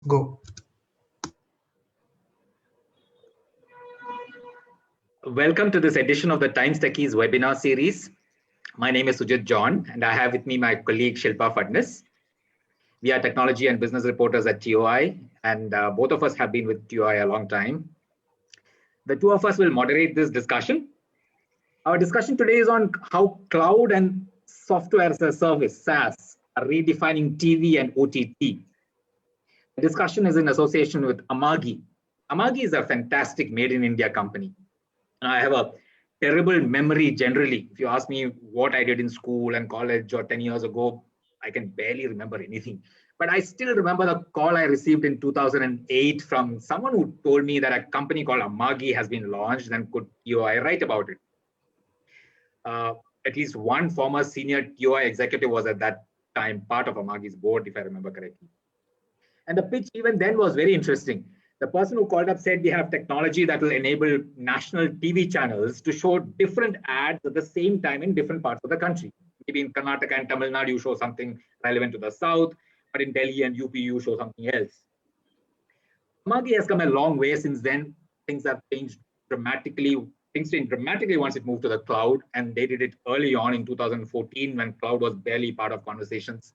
Go. Welcome to this edition of the Times Techies webinar series. My name is Sujit John, and I have with me my colleague Shilpa Fadnis. We are technology and business reporters at TOI, and both of us have been with TOI a long time. The two of us will moderate this discussion. Our discussion today is on how cloud and software as a service, SaaS, are redefining TV and OTT. The discussion is in association with Amagi. Amagi is a fantastic made in India company. I have a terrible memory generally. If you ask me what I did in school and college or 10 years ago, I can barely remember anything. But I still remember the call I received in 2008 from someone who told me that a company called Amagi has been launched and could TOI write about it. At least one former senior TOI executive was at that time part of Amagi's board, if I remember correctly. And the pitch even then was very interesting. The person who called up said, we have technology that will enable national TV channels to show different ads at the same time in different parts of the country. Maybe in Karnataka and Tamil Nadu, you show something relevant to the south, but in Delhi and UP, you show something else. Amagi has come a long way since then. Things have changed dramatically. Things changed dramatically once it moved to the cloud, and they did it early on in 2014 when cloud was barely part of conversations.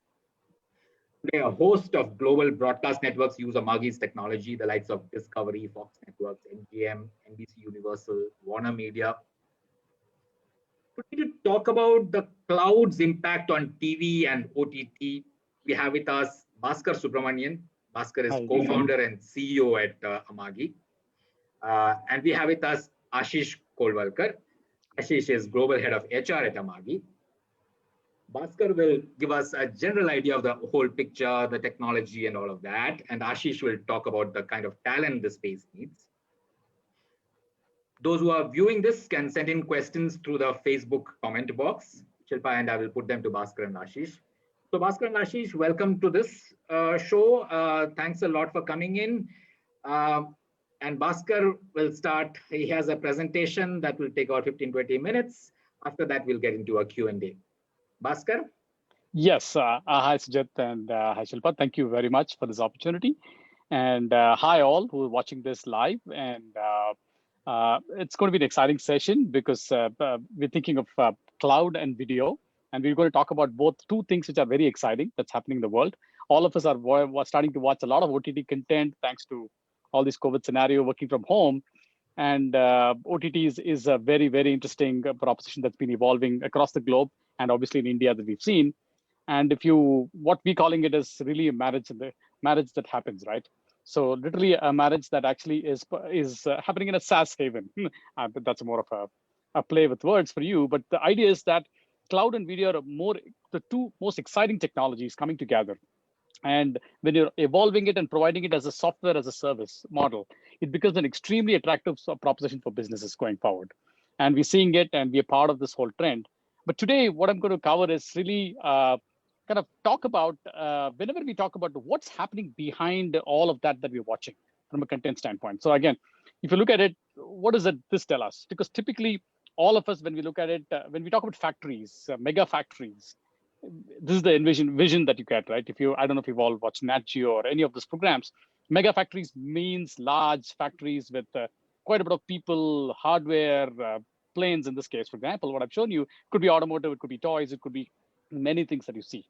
Today, a host of global broadcast networks use Amagi's technology, the likes of Discovery, Fox Networks, MGM, NBC Universal, Warner Media. To talk about the cloud's impact on TV and OTT, we have with us Bhaskar Subramanian. Bhaskar is co-founder and CEO at Amagi. And we have with us Ashish Kolvalkar. Ashish is global head of HR at Amagi. Bhaskar will give us a general idea of the whole picture, the technology and all of that. And Ashish will talk about the kind of talent the space needs. Those who are viewing this can send in questions through the Facebook comment box. Shilpa and I will put them to Bhaskar and Ashish. So Bhaskar and Ashish, welcome to this show. Thanks a lot for coming in. And Bhaskar will start. He has a presentation that will take about 15-20 minutes. After that, we'll get into a Q&A. Bhaskar? Yes. Hi, Sujit, and hi, Shilpa. Thank you very much for this opportunity. And hi, all who are watching this live. And it's going to be an exciting session because we're thinking of cloud and video. And we're going to talk about both two things which are very exciting that's happening in the world. All of us are starting to watch a lot of OTT content thanks to all this COVID scenario, working from home. And OTT is a very, very interesting proposition that's been evolving across the globe and obviously in India that we've seen. And what we're calling it is really a marriage that happens, right? So literally a marriage that actually is happening in a SaaS haven. That's more of a play with words for you. But the idea is that cloud and video are the two most exciting technologies coming together. And when you're evolving it and providing it as a software as a service model, it becomes an extremely attractive proposition for businesses going forward. And we're seeing it and we're part of this whole trend. But today, what I'm going to cover is really kind of talk about, whenever we talk about what's happening behind all of that we're watching from a content standpoint. So again, if you look at it, what does this tell us? Because typically, all of us, when we look at it, when we talk about factories, mega factories, this is the vision that you get, right? I don't know if you've all watched Nat Geo or any of those programs. Mega factories means large factories with quite a bit of people, hardware, planes in this case, for example. What I've shown you could be automotive, it could be toys, it could be many things that you see.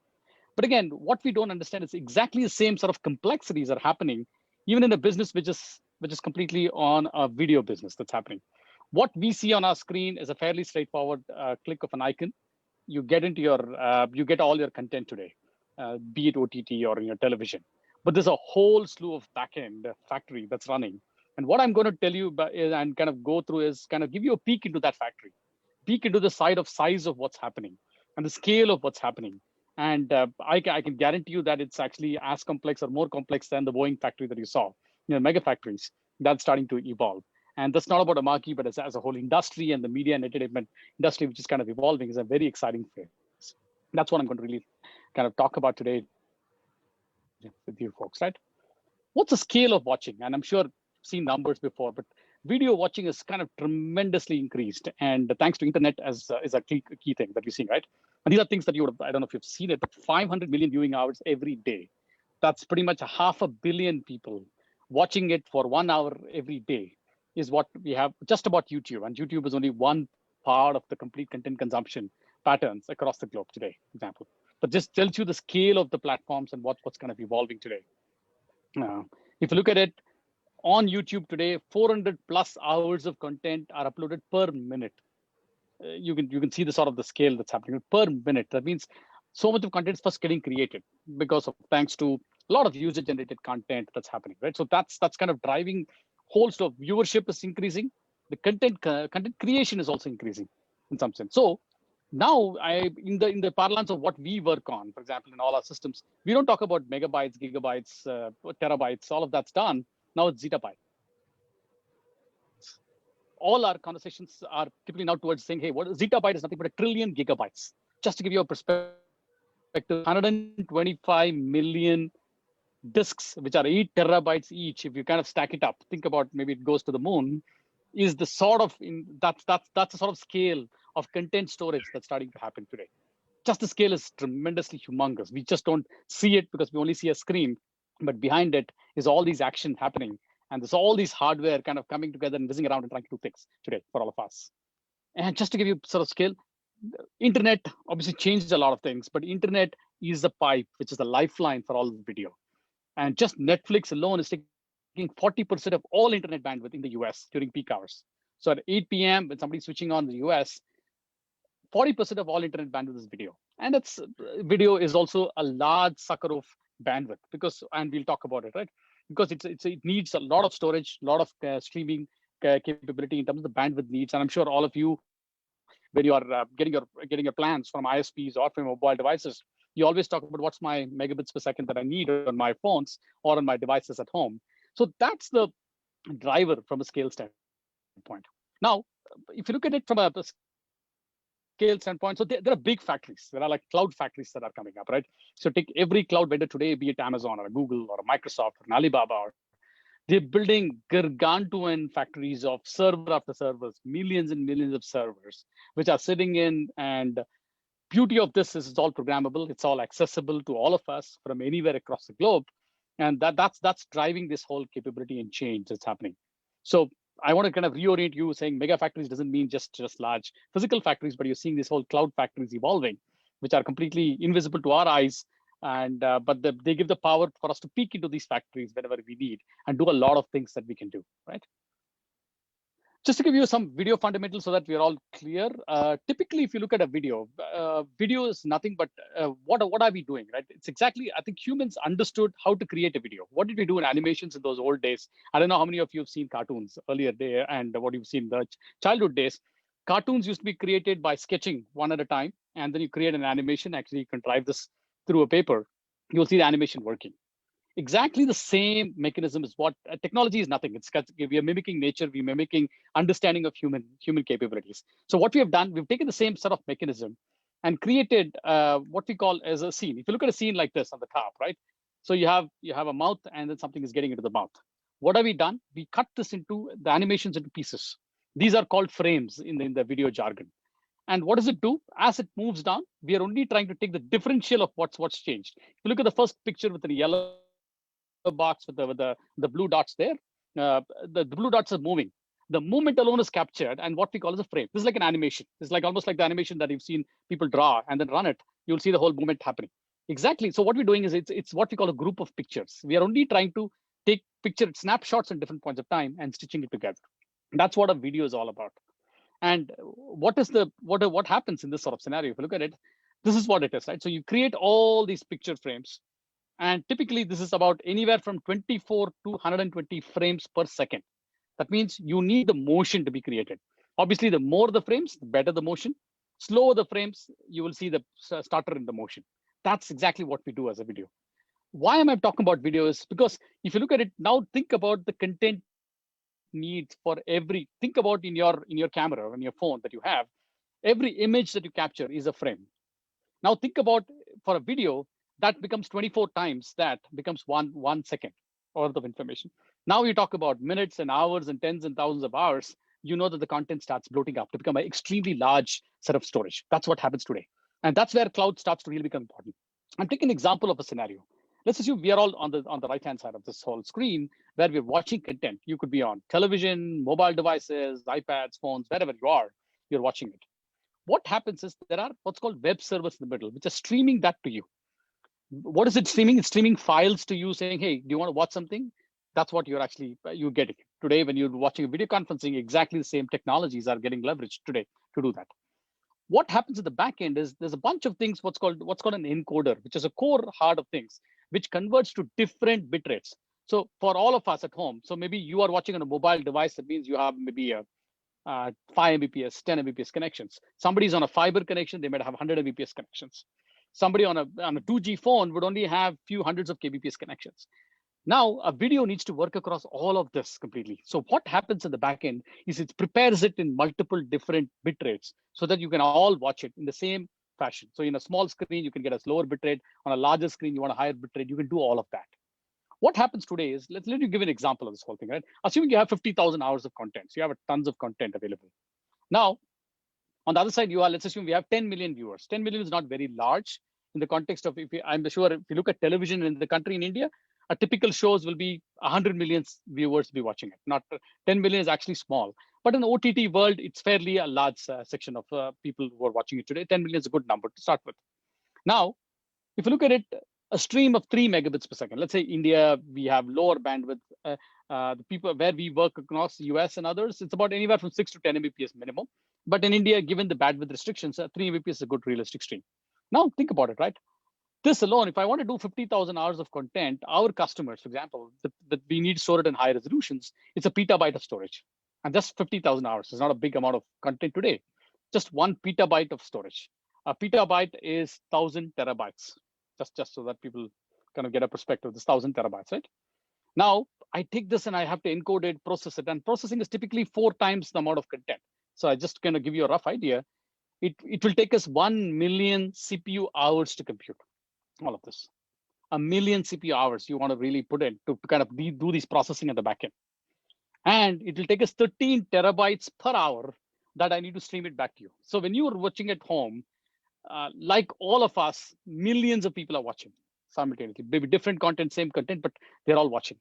But again, what we don't understand is exactly the same sort of complexities are happening even in a business which is completely on a video business that's happening. What we see on our screen is a fairly straightforward click of an icon. You get into you get all your content today, be it OTT or in your television. But there's a whole slew of backend factory that's running. And what I'm going to tell you and kind of go through is kind of give you a peek into that factory, peek into the size of what's happening and the scale of what's happening. And I can guarantee you that it's actually as complex or more complex than the Boeing factory that you saw, mega factories that's starting to evolve. And that's not about Amagi, but as a whole industry and the media and entertainment industry, which is kind of evolving, is a very exciting phase. That's what I'm going to really kind of talk about today with you folks, right? What's the scale of watching? And I'm sure you've seen numbers before, but video watching is kind of tremendously increased. And thanks to internet is a key thing that we're seeing, right? And these are things that I don't know if you've seen it, but 500 million viewing hours every day. That's pretty much 500 million people watching it for 1 hour every day is what we have just about YouTube. And YouTube is only one part of the complete content consumption patterns across the globe today, for example. But just tells you the scale of the platforms and what's kind of evolving today. If you look at it, on YouTube today, 400 plus hours of content are uploaded per minute. You can see the sort of the scale that's happening per minute. That means so much of content is first getting created because of thanks to a lot of user generated content that's happening, right? So that's kind of driving whole stuff. Viewership is increasing. The content creation is also increasing in some sense. So now in the parlance of what we work on, for example, in all our systems, we don't talk about megabytes, gigabytes, terabytes. All of that's done. Now it's zettabyte. All our conversations are typically now towards saying, hey, what zettabyte is nothing but 1 trillion gigabytes. Just to give you a perspective, 125 million disks, which are 8 terabytes each. If you kind of stack it up, think about maybe it goes to the moon, is the sort of that's the sort of scale of content storage that's starting to happen today. Just the scale is tremendously humongous. We just don't see it because we only see a screen, but behind it is all these action happening. And there's all these hardware kind of coming together and whizzing around and trying to do things today for all of us. And just to give you sort of scale, internet obviously changed a lot of things, but internet is the pipe, which is the lifeline for all the video. And just Netflix alone is taking 40% of all internet bandwidth in the US during peak hours. So at 8 p.m., when somebody's switching on the US, 40% of all internet bandwidth is video. And it's video is also a large sucker of bandwidth because, and we'll talk about it, right? Because it needs a lot of storage, a lot of streaming capability in terms of the bandwidth needs. And I'm sure all of you, when you are getting your plans from ISPs or from mobile devices, you always talk about what's my megabits per second that I need on my phones or on my devices at home. So that's the driver from a scale standpoint. Now, if you look at it from a scale standpoint, so there are big factories. There are like cloud factories that are coming up, right? So take every cloud vendor today, be it Amazon or Google or Microsoft or Alibaba, they're building gargantuan factories of server after servers, millions and millions of servers, which are sitting in. And beauty of this is it's all programmable. It's all accessible to all of us from anywhere across the globe. And that's driving this whole capability and change that's happening. So I want to kind of reorient you saying mega factories doesn't mean just large physical factories, but you're seeing this whole cloud factories evolving, which are completely invisible to our eyes. And but they give the power for us to peek into these factories whenever we need and do a lot of things that we can do, right? Just to give you some video fundamentals so that we're all clear. Typically, if you look at a video, video is nothing but what are we doing, right? It's exactly, I think humans understood how to create a video. What did we do in animations in those old days? I don't know how many of you have seen cartoons earlier day and what you've seen in the childhood days. Cartoons used to be created by sketching one at a time, and then you create an animation. Actually, you can drive this through a paper. You'll see the animation working. Exactly the same mechanism is what technology is nothing. We are mimicking nature. We're mimicking understanding of human capabilities. So what we have done, we've taken the same sort of mechanism and created what we call as a scene. If you look at a scene like this on the top, right? So you have a mouth and then something is getting into the mouth. What have we done? We cut this into the animations into pieces. These are called frames in the video jargon. And what does it do? As it moves down, we are only trying to take the differential of what's changed. If you look at the first picture with the yellow box with the blue dots there, the blue dots are moving. The movement alone is captured and what we call as a frame. This is like an animation. It's like almost like the animation that you've seen people draw and then run it. You'll see the whole movement happening. Exactly. So what we're doing is it's what we call a group of pictures. We are only trying to take picture snapshots at different points of time and stitching it together. That's what a video is all about. And what happens in this sort of scenario? If you look at it, this is what it is, right? So you create all these picture frames. And typically, this is about anywhere from 24 to 120 frames per second. That means you need the motion to be created. Obviously, the more the frames, the better the motion. Slower the frames, you will see the stutter in the motion. That's exactly what we do as a video. Why am I talking about videos? Because if you look at it now, think about the content needs for think about in your camera, on your phone that you have, every image that you capture is a frame. Now think about for a video, that becomes 24 times, that becomes one second worth of information. Now you talk about minutes and hours and tens and thousands of hours, you know that the content starts bloating up to become an extremely large set of storage. That's what happens today. And that's where cloud starts to really become important. I'm taking an example of a scenario. Let's assume we are all on the right-hand side of this whole screen where we're watching content. You could be on television, mobile devices, iPads, phones, wherever you are, you're watching it. What happens is there are what's called web servers in the middle, which are streaming that to you. What is it streaming? It's streaming files to you saying, hey, do you want to watch something? That's what you're getting. Today, when you're watching a video conferencing, exactly the same technologies are getting leveraged today to do that. What happens at the back end is there's a bunch of things, what's called an encoder, which is a core heart of things, which converts to different bit rates. So for all of us at home, so maybe you are watching on a mobile device, that means you have maybe a 5 Mbps, 10 Mbps connections. Somebody's on a fiber connection, they might have 100 Mbps connections. Somebody on a 2G phone would only have few hundreds of kbps connections. Now, a video needs to work across all of this completely. So what happens in the back end is it prepares it in multiple different bit rates so that you can all watch it in the same fashion. So in a small screen, you can get a slower bit rate. On a larger screen, you want a higher bit rate. You can do all of that. What happens today is, let me give an example of this whole thing, right? Assuming you have 50,000 hours of content. So you have tons of content available. Now, on the other side, let's assume we have 10 million viewers. 10 million is not very large in the context of, I'm sure if you look at television in the country in India, a typical shows will be 100 million viewers be watching it. Not 10 million is actually small. But in the OTT world, it's fairly a large section of people who are watching it today. 10 million is a good number to start with. Now, if you look at it, a stream of 3 megabits per second. Let's say India, we have lower bandwidth. The people where we work across the US and others, it's about anywhere from 6 to 10 Mbps minimum. But in India, given the bandwidth restrictions, 3 Mbps is a good realistic stream. Now, think about it, right? This alone, if I want to do 50,000 hours of content, our customers, for example, that we need stored in high resolutions, it's a petabyte of storage. And just 50,000 hours is not a big amount of content today. Just 1 petabyte of storage. A petabyte is 1,000 terabytes. Just so that people kind of get a perspective, this 1,000 terabytes, right? Now, I take this and I have to encode it, process it, and processing is typically 4 times the amount of content. So I just kind of give you a rough idea. It will take us 1 million CPU hours to compute all of this. 1 million CPU hours you want to really put in to kind of do this processing at the back end. And it will take us 13 terabytes per hour that I need to stream it back to you. So when you are watching at home, like all of us, millions of people are watching simultaneously. Maybe different content, same content, but they're all watching.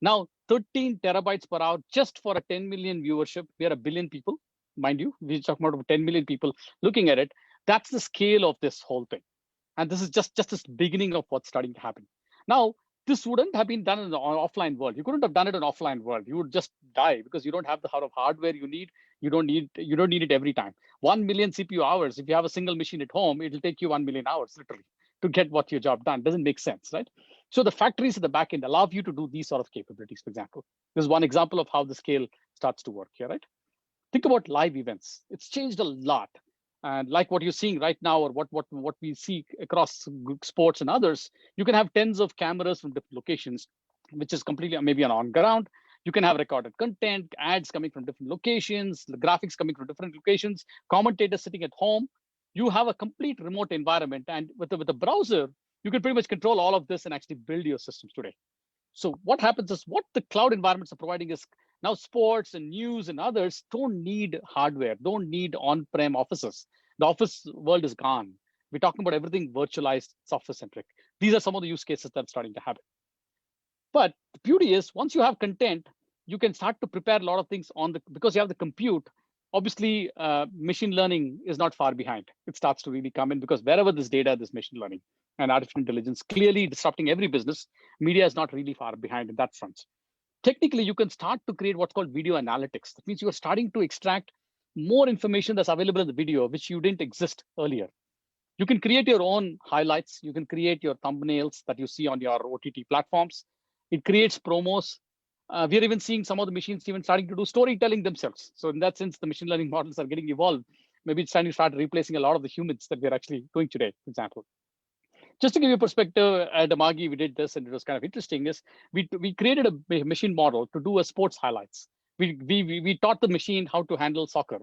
Now, 13 terabytes per hour just for a 10 million viewership. We are 1 billion people, mind you. We're talking about 10 million people looking at it. That's the scale of this whole thing. And this is just this beginning of what's starting to happen. Now, this wouldn't have been done in the offline world. You couldn't have done it in an offline world. You would just die because you don't have the sort of hardware you need. You don't need it every time. 1 million CPU hours. If you have a single machine at home, it'll take you 1 million hours literally to get what your job done. Doesn't make sense, right? So the factories at the back end allow you to do these sort of capabilities. For example, this is one example of how the scale starts to work here, right? Think about live events. It's changed a lot. And like what you're seeing right now, or what we see across sports and others, you can have tens of cameras from different locations, which is completely maybe on ground. You can have recorded content, ads coming from different locations, the graphics coming from different locations, commentators sitting at home. You have a complete remote environment, and with the browser, you can pretty much control all of this and actually build your systems today. So what happens is what the cloud environments are providing is now sports and news and others don't need hardware, don't need on-prem offices. The office world is gone. We're talking about everything virtualized, software-centric. These are some of the use cases that are starting to happen. But the beauty is once you have content, you can start to prepare a lot of things because you have the compute. Obviously, machine learning is not far behind. It starts to really come in because wherever this data, this machine learning and artificial intelligence clearly disrupting every business, media is not really far behind in that front. Technically, you can start to create what's called video analytics. That means you are starting to extract more information that's available in the video, which you didn't exist earlier. You can create your own highlights. You can create your thumbnails that you see on your OTT platforms. It creates promos. We're even seeing some of the machines even starting to do storytelling themselves. So in that sense, the machine learning models are getting evolved. Maybe it's time to start replacing a lot of the humans that we're actually doing today, for example. Just to give you a perspective, at Amagi, we did this and it was kind of interesting, is we created a machine model to do a sports highlights. We taught the machine how to handle soccer.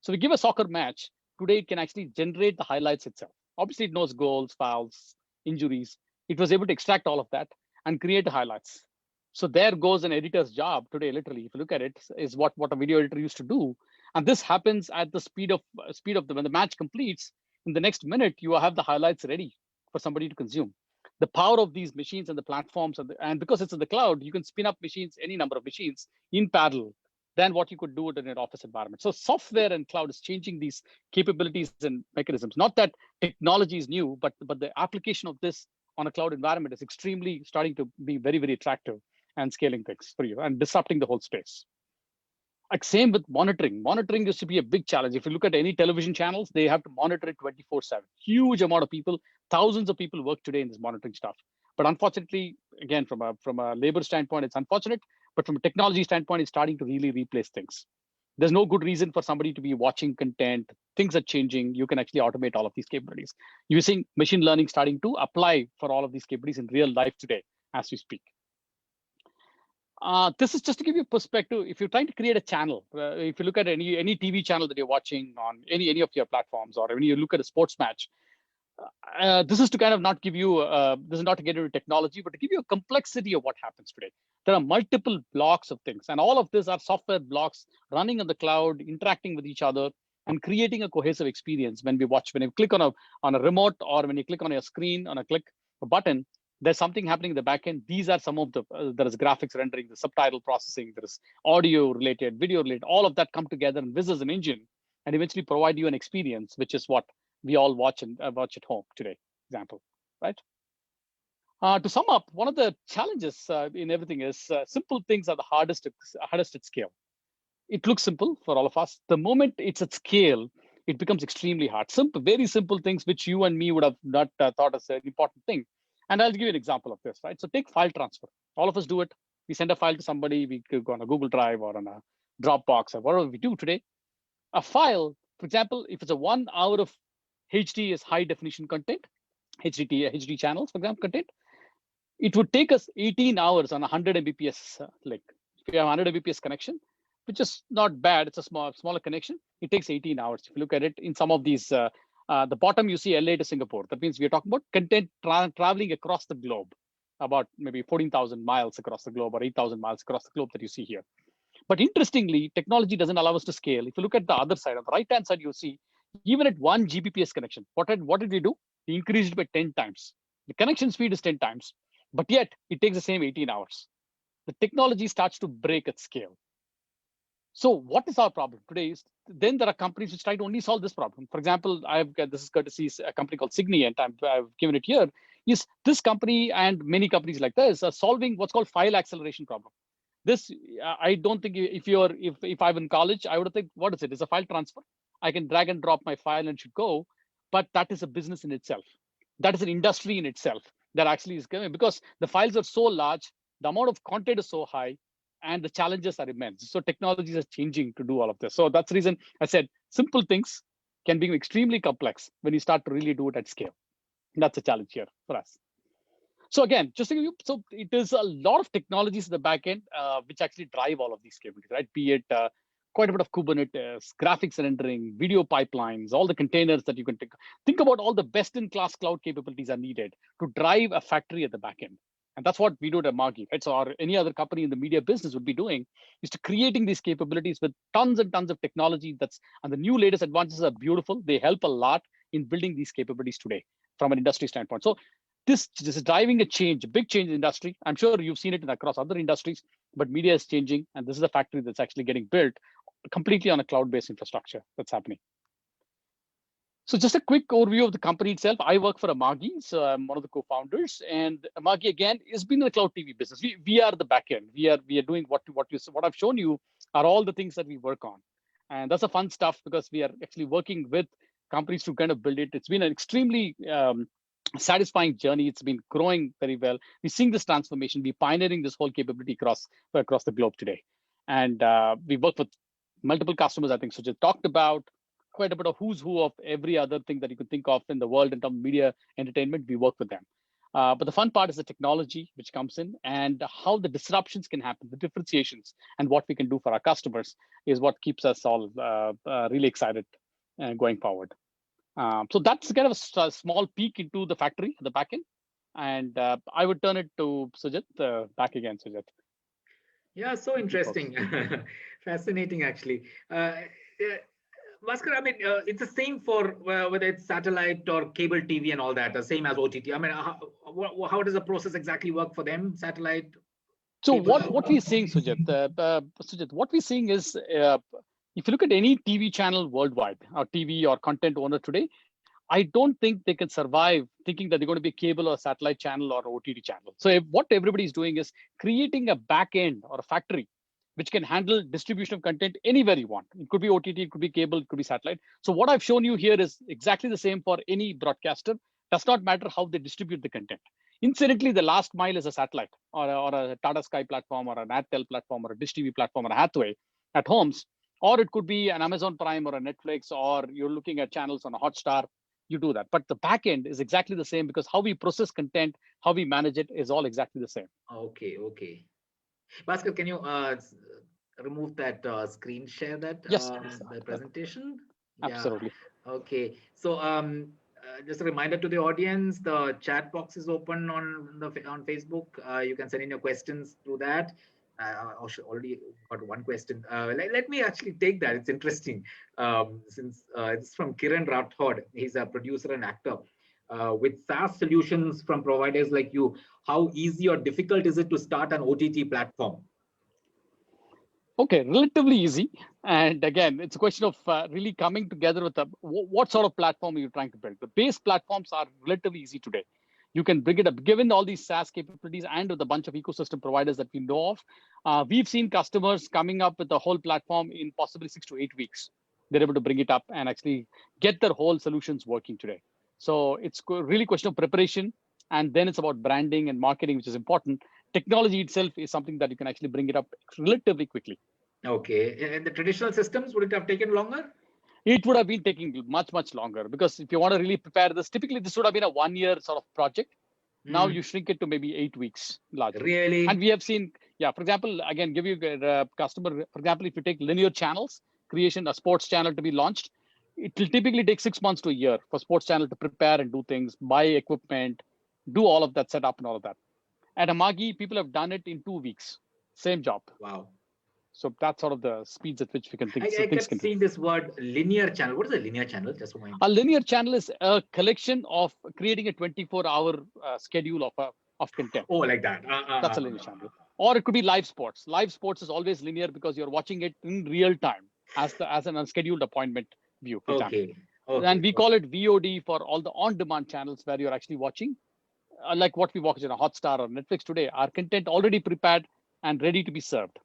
So we give a soccer match. Today, it can actually generate the highlights itself. Obviously, it knows goals, fouls, injuries. It was able to extract all of that and create the highlights. So there goes an editor's job today, literally, if you look at it, is what a video editor used to do. And this happens at the speed of when the match completes, in the next minute, you have the highlights ready for somebody to consume. the power of these machines and the platforms, and because it's in the cloud, you can spin up machines, any number of machines in parallel than what you could do it in an office environment. So software and cloud is changing these capabilities and mechanisms. Not that technology is new, but the application of this on a cloud environment is extremely starting to be very, very attractive and scaling things for you and disrupting the whole space. Like same with monitoring. Monitoring used to be a big challenge. If you look at any television channels, they have to monitor it 24/7. Huge amount of people, thousands of people work today in this monitoring stuff. But unfortunately, again, from a labor standpoint, it's unfortunate. But from a technology standpoint, it's starting to really replace things. There's no good reason for somebody to be watching content. Things are changing. You can actually automate all of these capabilities. Using machine learning starting to apply for all of these capabilities in real life today as we speak. This is just to give you a perspective. If you're trying to create a channel, if you look at any TV channel that you're watching on any of your platforms, or when you look at a sports match, this is to kind of not give you, this is not to get into technology, but to give you a complexity of what happens today. There are multiple blocks of things, and all of these are software blocks running on the cloud, interacting with each other, and creating a cohesive experience when we watch. When you click on a remote, or when you click on your screen, on a button, there's something happening in the backend. These are some of the, there is graphics rendering, the subtitle processing, there is audio related, video related, all of that come together and this is an engine and eventually provide you an experience, which is what we all watch and watch at home today, example, right? To sum up, one of the challenges in everything is simple things are the hardest at scale. It looks simple for all of us. The moment it's at scale, it becomes extremely hard. Simple, very simple things which you and me would have not thought as an important thing. And I'll give you an example of this, right? So take file transfer. All of us do it. We send a file to somebody, we go on a Google Drive or on a Dropbox or whatever we do today. A file, for example, if it's a 1 hour of HD is high definition content, HD channels, for example, content, it would take us 18 hours on a 100 Mbps link. If you have 100 Mbps connection, which is not bad, it's a smaller connection, it takes 18 hours. If you look at it in some of these, the bottom you see LA to Singapore. That means we're talking about content traveling across the globe, about maybe 14,000 miles across the globe or 8,000 miles across the globe that you see here. But interestingly, technology doesn't allow us to scale. If you look at the other side, on the right-hand side, you see, even at 1 Gbps connection, what did we do? We increased it by 10 times. The connection speed is 10 times, but yet it takes the same 18 hours. The technology starts to break at scale. So what is our problem today? Then there are companies which try to only solve this problem. For example, this is courtesy a company called Signient. I've given it here. Is this company and many companies like this are solving what's called file acceleration problem. This I don't think if I'm in college, I would think, what is it? It's a file transfer. I can drag and drop my file and it should go. But that is a business in itself. That is an industry in itself that actually is coming because the files are so large, the amount of content is so high, and the challenges are immense. So technologies are changing to do all of this. So that's the reason I said simple things can be extremely complex when you start to really do it at scale. That's a challenge here for us. So again, just to give you, so it is a lot of technologies in the back end which actually drive all of these capabilities, right? Be it quite a bit of Kubernetes, graphics rendering, video pipelines, all the containers that you can think about. All the best-in-class cloud capabilities are needed to drive a factory at the back end. And that's what we do at Amagi, right? So or any other company in the media business would be doing is to creating these capabilities with tons and tons of technology and the new latest advances are beautiful. They help a lot in building these capabilities today from an industry standpoint. So this is driving a change, a big change in the industry. I'm sure you've seen it across other industries, but media is changing. And this is a factory that's actually getting built completely on a cloud-based infrastructure that's happening. So just a quick overview of the company itself. I work for Amagi, so I'm one of the co-founders. And Amagi, again, has been in the cloud TV business. We are the backend. We are doing what I've shown you are all the things that we work on. And that's a fun stuff because we are actually working with companies to kind of build it. It's been an extremely satisfying journey. It's been growing very well. We're seeing this transformation. We're pioneering this whole capability across the globe today. And we work with multiple customers. I think Sujit talked about quite a bit of who's who of every other thing that you could think of in the world in terms of media entertainment. We work with them. But the fun part is the technology which comes in and how the disruptions can happen, the differentiations, and what we can do for our customers is what keeps us all really excited going forward. So that's kind of a small peek into the factory, the backend. And I would turn it to Sujit, back again, Sujit. Yeah, so interesting. Fascinating, actually. Bhaskar, I mean, it's the same for whether it's satellite or cable TV and all that, the same as OTT. I mean, how does the process exactly work for them? Satellite, So cable? what we're seeing, Sujit, what we're seeing is if you look at any TV channel worldwide, or TV or content owner today, I don't think they can survive thinking that they're going to be a cable or satellite channel or OTT channel. So what everybody's doing is creating a back end or a factory which can handle distribution of content anywhere you want. It could be OTT, it could be cable, it could be satellite. So what I've shown you here is exactly the same for any broadcaster. Does not matter how they distribute the content. Incidentally, the last mile is a satellite or a Tata Sky platform or an Airtel platform or a Dish TV platform or a Hathway at homes. Or it could be an Amazon Prime or a Netflix, or you're looking at channels on a Hotstar. You do that. But the back end is exactly the same because how we process content, how we manage it is all exactly the same. Okay, okay. Bhaskar, can you remove that screen share, that Yes, the presentation? absolutely. Yeah. Okay. So just a reminder to the audience: the chat box is open on Facebook. You can send in your questions through that. I already got one question. Let me actually take that. It's interesting. Since it's from Kiran Rathod. He's a producer and actor. With SaaS solutions from providers like you, how easy or difficult is it to start an OTT platform? Okay, relatively easy. And again, it's a question of really coming together with what sort of platform are you trying to build. The base platforms are relatively easy today. You can bring it up, given all these SaaS capabilities and with a bunch of ecosystem providers that we know of. We've seen customers coming up with the whole platform in possibly 6 to 8 weeks. They're able to bring it up and actually get their whole solutions working today. So it's really a question of preparation. And then it's about branding and marketing, which is important. Technology itself is something that you can actually bring it up relatively quickly. Okay. And the traditional systems, would it have taken longer? It would have been taking much longer, because if you want to really prepare this, typically this would have been a 1 year sort of project. Now you shrink it to maybe 8 weeks largely. Really? And we have seen, yeah, for example, again, give you a customer, for example, if you take linear channels, creation a sports channel to be launched, it will typically take 6 months to a year for sports channel to prepare and do things, buy equipment, do all of that setup and all of that. At Amagi, people have done it in 2 weeks. Same job. Wow. So that's sort of the speeds at which we can think. I kept seeing this word linear channel. What is a linear channel? Just for my A linear channel is a collection of creating a 24-hour schedule of content. Oh, like that. That's a linear channel. Or it could be live sports. Live sports is always linear because you're watching it in real time as an unscheduled appointment view, for example. Okay. And we call it VOD for all the on-demand channels where you're actually watching, like what we watch in a Hotstar or Netflix today, our content already prepared and ready to be served.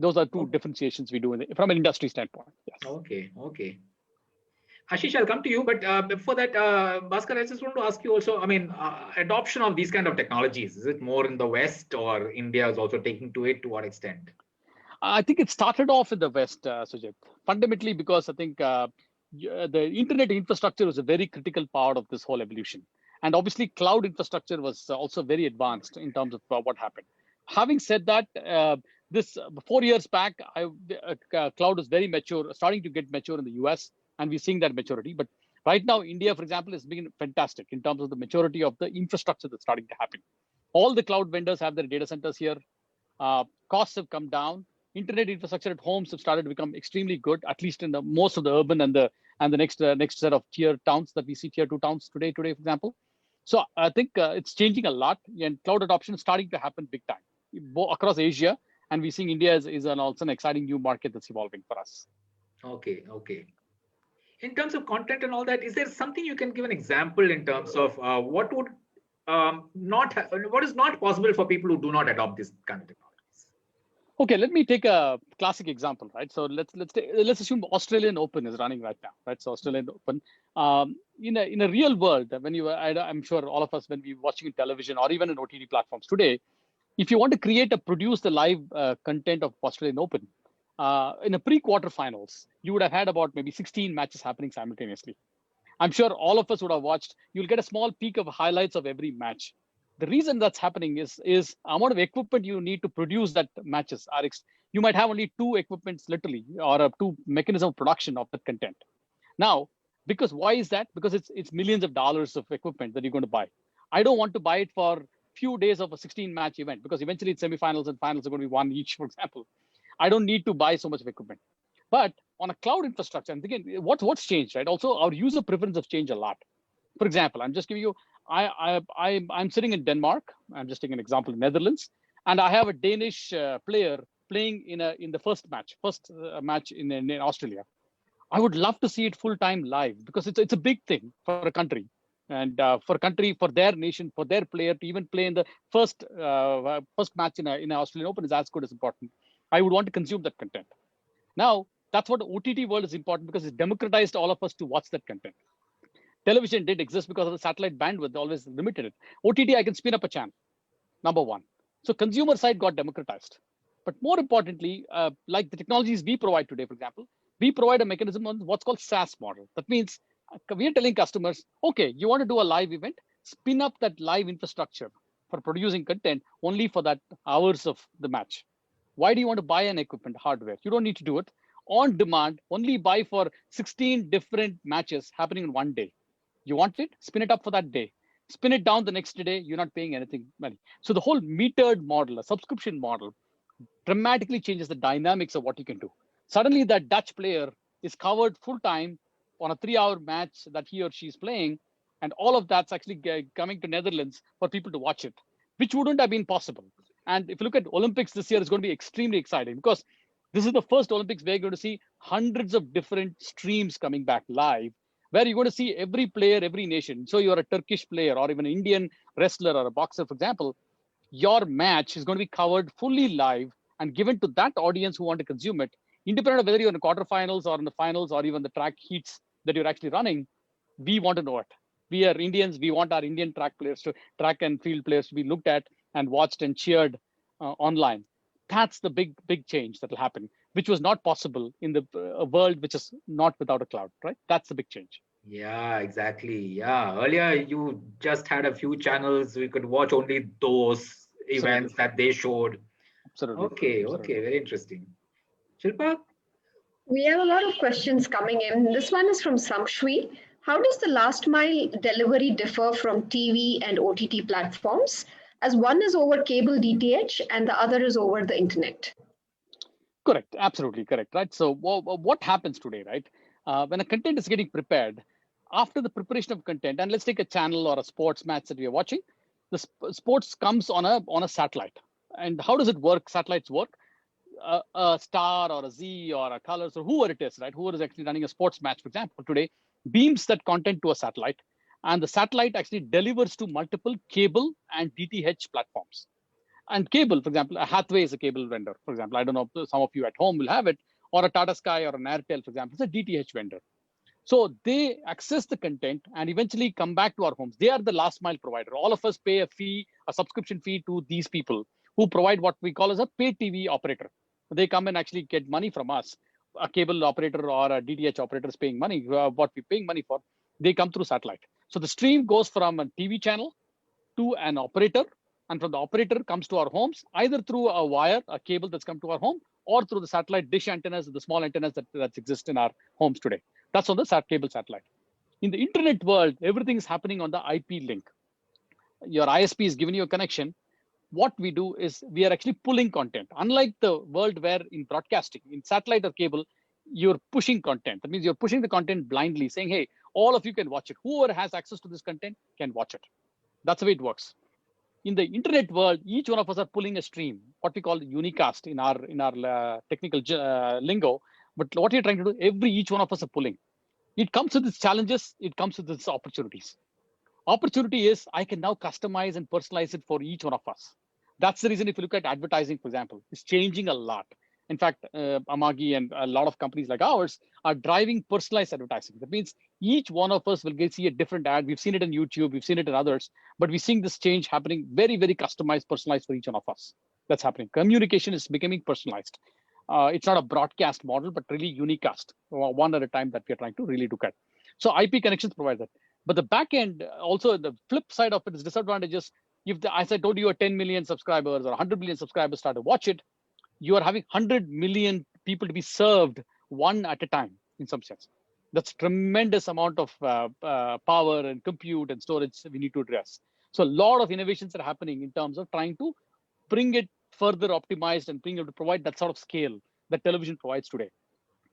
Those are two differentiations we do from an industry standpoint. Yes. Okay. Ashish, I'll come to you, but before that, Bhaskar, I just want to ask you also, I mean, adoption of these kind of technologies, is it more in the West, or India is also taking to it? To what extent? I think it started off in the West, Sujit, fundamentally because I think the internet infrastructure was a very critical part of this whole evolution. And obviously, cloud infrastructure was also very advanced in terms of what happened. Having said that, this 4 years back, cloud is very mature, starting to get mature in the US, and we're seeing that maturity. But right now, India, for example, is being fantastic in terms of the maturity of the infrastructure that's starting to happen. All the cloud vendors have their data centers here. Costs have come down. Internet infrastructure at homes have started to become extremely good, at least in the most of the urban and the next set of tier towns that we see, tier 2 towns today, for example. So I think it's changing a lot, and cloud adoption is starting to happen big time across Asia. And we're seeing India is also an exciting new market that's evolving for us. Okay. In terms of content and all that, is there something you can give an example in terms of what would what is not possible for people who do not adopt this kind of technologies? Okay, let me take a classic example, right? So let's assume Australian Open is running right now, right? So Australian Open, in a real world, I'm sure all of us, when we're watching television or even in OTT platforms today, if you want to produce the live content of Australian Open, in a pre-quarterfinals, you would have had about maybe 16 matches happening simultaneously. I'm sure all of us would have watched. You'll get a small peek of highlights of every match. The reason that's happening is amount of equipment you need to produce that matches are. You might have only 2 equipments literally, or 2 mechanism of production of that content. Now, because why is that? Because it's millions of dollars of equipment that you're going to buy. I don't want to buy it for few days of a 16-match event, because eventually it's semifinals and finals are going to be one each, for example. I don't need to buy so much of equipment. But on a cloud infrastructure. And again, what's changed, right? Also, our user preference have changed a lot. For example, I'm just giving you, I'm sitting in Denmark. I'm just taking an example in Netherlands, and I have a Danish player playing in the first match in Australia. I would love to see it full time live because it's a big thing for a country, and for their nation, for their player to even play in the first match in an Australian Open is as good as important. I would want to consume that content. Now that's what OTT world is important because it's democratized all of us to watch that content. Television did exist because of the satellite bandwidth always limited it. OTT, I can spin up a channel, number one. So consumer side got democratized. But more importantly, like the technologies we provide today, for example, we provide a mechanism on what's called SaaS model. That means we are telling customers, okay, you want to do a live event, spin up that live infrastructure for producing content only for that hours of the match. Why do you want to buy an equipment hardware? You don't need to do it. On demand, only buy for 16 different matches happening in one day. You want it, spin it up for that day. Spin it down the next day, you're not paying anything money. So the whole metered model, a subscription model, dramatically changes the dynamics of what you can do. Suddenly that Dutch player is covered full time on a 3-hour match that he or she is playing. And all of that's actually coming to Netherlands for people to watch it, which wouldn't have been possible. And if you look at Olympics this year, it's going to be extremely exciting because this is the first Olympics where you're going to see hundreds of different streams coming back live, where you're going to see every player, every nation. So you're a Turkish player or even an Indian wrestler or a boxer, for example, your match is going to be covered fully live and given to that audience who want to consume it, independent of whether you're in the quarterfinals or in the finals or even the track heats that you're actually running. We want to know it. We are Indians. We want our Indian track and field players to be looked at and watched and cheered online. That's the big change that will happen, which was not possible in the world which is not without a cloud, right? That's the big change. Yeah, exactly. Yeah. Earlier, you just had a few channels. We could watch only those events that they showed. Absolutely. Okay. Absolutely. Okay. Very interesting. Shilpa? We have a lot of questions coming in. This one is from Samshwi. How does the last mile delivery differ from TV and OTT platforms, as one is over cable DTH and the other is over the internet? Correct. Absolutely correct. Right. So what happens today, right? When a content is getting prepared, after the preparation of content, and let's take a channel or a sports match that we are watching, the sports comes on a satellite. And how does it work? Satellites work. A Star or a Z or a Colors or whoever it is, right? Whoever is actually running a sports match, for example, today, beams that content to a satellite, and the satellite actually delivers to multiple cable and DTH platforms. And cable, for example, a Hathway is a cable vendor. For example, I don't know if some of you at home will have it, or a Tata Sky or an Airtel, for example, it's a DTH vendor. So they access the content and eventually come back to our homes. They are the last mile provider. All of us pay a subscription fee to these people who provide what we call as a pay TV operator. They come and actually get money from us. A cable operator or a DTH operator is paying money, what we're paying money for. They come through satellite. So the stream goes from a TV channel to an operator, and from the operator comes to our homes, either through a wire, a cable that's come to our home, or through the satellite dish antennas, the small antennas that exist in our homes today. That's on the cable satellite. In the internet world, everything is happening on the IP link. Your ISP is giving you a connection. What we do is we are actually pulling content. Unlike the world where in broadcasting, in satellite or cable, you're pushing content. That means you're pushing the content blindly, saying, hey, all of you can watch it. Whoever has access to this content can watch it. That's the way it works. In the internet world, each one of us are pulling a stream, what we call unicast in our technical lingo. But what you're trying to do, each one of us are pulling. It comes with its challenges. It comes with its opportunities. Opportunity is I can now customize and personalize it for each one of us. That's the reason if you look at advertising, for example, it's changing a lot. In fact, Amagi and a lot of companies like ours are driving personalized advertising. That means each one of us will see a different ad. We've seen it on YouTube, we've seen it in others, but we're seeing this change happening very, very customized, personalized for each one of us. That's happening. Communication is becoming personalized. It's not a broadcast model, but really unicast, one at a time that we're trying to really look at. So IP connections provide that. But the back end, also the flip side of it is disadvantages. If as I told you, 10 million subscribers or 100 million subscribers start to watch it, you are having 100 million people to be served one at a time in some sense. That's tremendous amount of power and compute and storage we need to address. So a lot of innovations are happening in terms of trying to bring it further optimized and being able to provide that sort of scale that television provides today.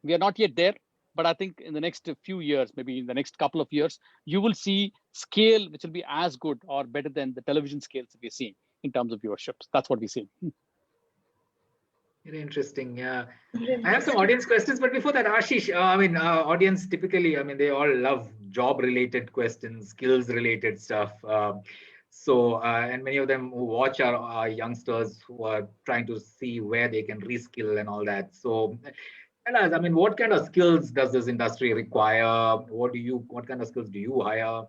We are not yet there, but I think in the next few years, maybe in the next couple of years, you will see scale which will be as good or better than the television scales that we're seeing in terms of viewerships. That's what we see. Very interesting. Yeah. Very I have some interesting. audience questions, but before that, Ashish, audience typically, they all love job-related questions, skills-related stuff. And many of them who watch are youngsters who are trying to see where they can reskill and all that. So, tell us, what kind of skills does this industry require? What kind of skills do you hire?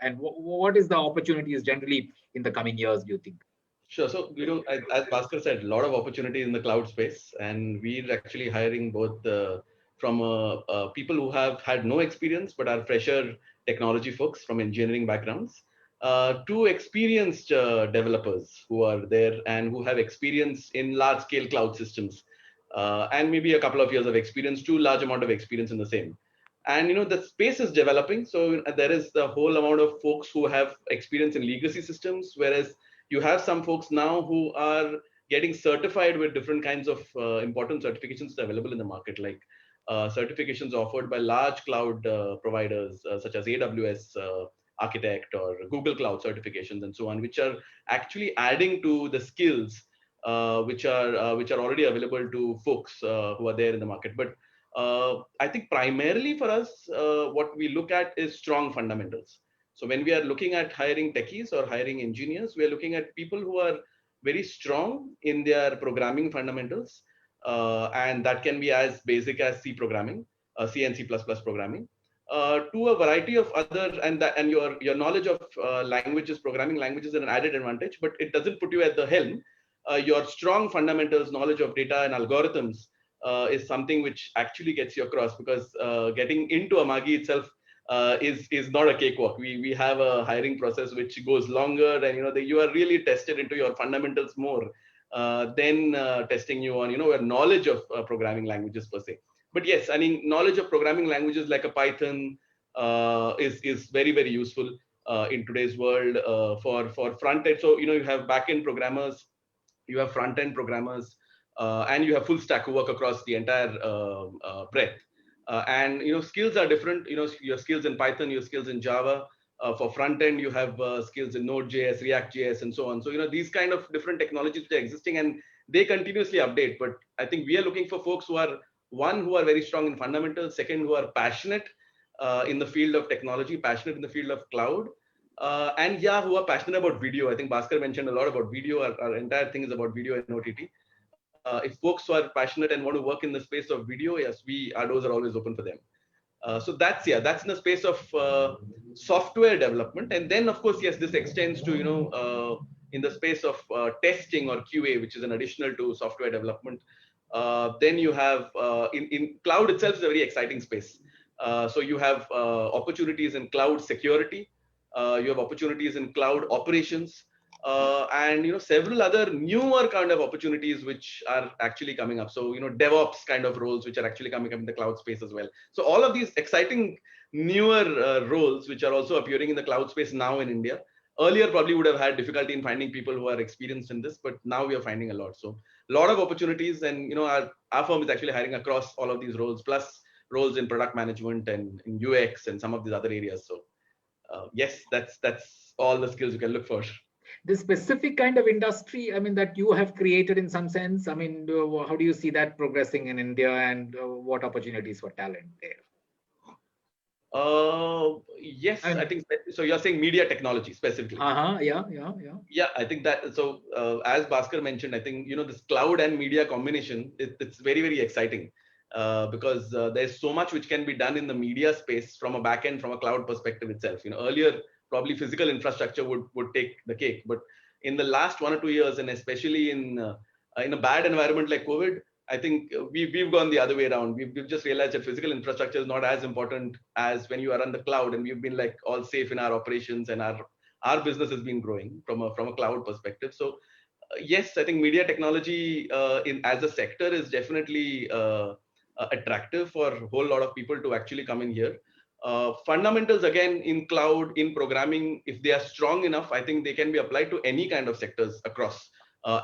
And what is the opportunities generally in the coming years, do you think? Sure. So, as Bhaskar said, a lot of opportunities in the cloud space, and we're actually hiring both from people who have had no experience but are fresher technology folks from engineering backgrounds, to experienced developers who are there and who have experience in large-scale cloud systems, and maybe a couple of years of experience, too large amount of experience in the same. And the space is developing, so there is the whole amount of folks who have experience in legacy systems, whereas you have some folks now who are getting certified with different kinds of important certifications available in the market, like certifications offered by large cloud providers such as AWS Architect or Google Cloud certifications and so on, which are actually adding to the skills which are already available to folks who are there in the market. But I think primarily for us, what we look at is strong fundamentals. So when we are looking at hiring techies or hiring engineers, we are looking at people who are very strong in their programming fundamentals, and that can be as basic as C programming, C and C++ programming, to a variety of other, and your knowledge of languages, programming languages, is an added advantage, but it doesn't put you at the helm. Your strong fundamentals, knowledge of data and algorithms is something which actually gets you across, because getting into Amagi itself is not a cakewalk. We have a hiring process which goes longer, and you are really tested into your fundamentals more than testing you on your knowledge of programming languages per se. But yes, knowledge of programming languages like a Python is very, very useful in today's world for front end. So you have back end programmers, you have front end programmers, and you have full stack who work across the entire breadth. And skills are different. Your skills in Python, your skills in Java. For front end, you have skills in Node.js, React.js, and so on. So these kind of different technologies which are existing, and they continuously update. But I think we are looking for folks who are very strong in fundamentals. Second, who are passionate in the field of technology, passionate in the field of cloud, and who are passionate about video. I think Bhaskar mentioned a lot about video. Our entire thing is about video and OTT. If folks are passionate and want to work in the space of video, yes, our doors are always open for them. So that's in the space of software development. And then, of course, yes, this extends to, in the space of testing or QA, which is an additional to software development. Then you have, in cloud itself is a very exciting space. So you have opportunities in cloud security. You have opportunities in cloud operations. And several other newer kind of opportunities which are actually coming up. So DevOps kind of roles which are actually coming up in the cloud space as well. So all of these exciting newer roles which are also appearing in the cloud space now in India. Earlier probably would have had difficulty in finding people who are experienced in this, but now we are finding a lot. So a lot of opportunities, and our firm is actually hiring across all of these roles, plus roles in product management and in UX and some of these other areas. So yes, that's all the skills you can look for. This specific kind of industry, that you have created in some sense, how do you see that progressing in India, and what opportunities for talent there? Yes, I think so. You're saying media technology specifically. Yeah, I think that. So as Bhaskar mentioned, I think this cloud and media combination, it's very, very exciting because there's so much which can be done in the media space from a backend, from a cloud perspective itself. Earlier probably physical infrastructure would take the cake, but in the last 1 or 2 years, and especially in a bad environment like COVID, I think we've gone the other way around. We've just realized that physical infrastructure is not as important as when you are on the cloud, and we've been like all safe in our operations, and our business has been growing from a cloud perspective. So yes, I think media technology as a sector is definitely attractive for a whole lot of people to actually come in here. Fundamentals again in cloud, in programming, if they are strong enough, I think they can be applied to any kind of sectors across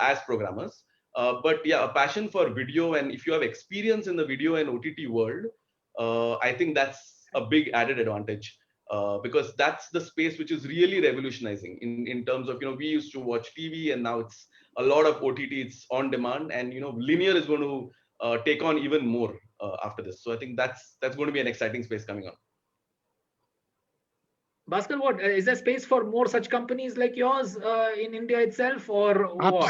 as programmers. But yeah, a passion for video, and if you have experience in the video and OTT world, I think that's a big added advantage. Because that's the space which is really revolutionizing in terms of, we used to watch TV, and now it's a lot of OTT, it's on demand, and linear is going to take on even more after this. So I think that's going to be an exciting space coming on. Bhaskar, what is there space for more such companies like yours in India itself, or what?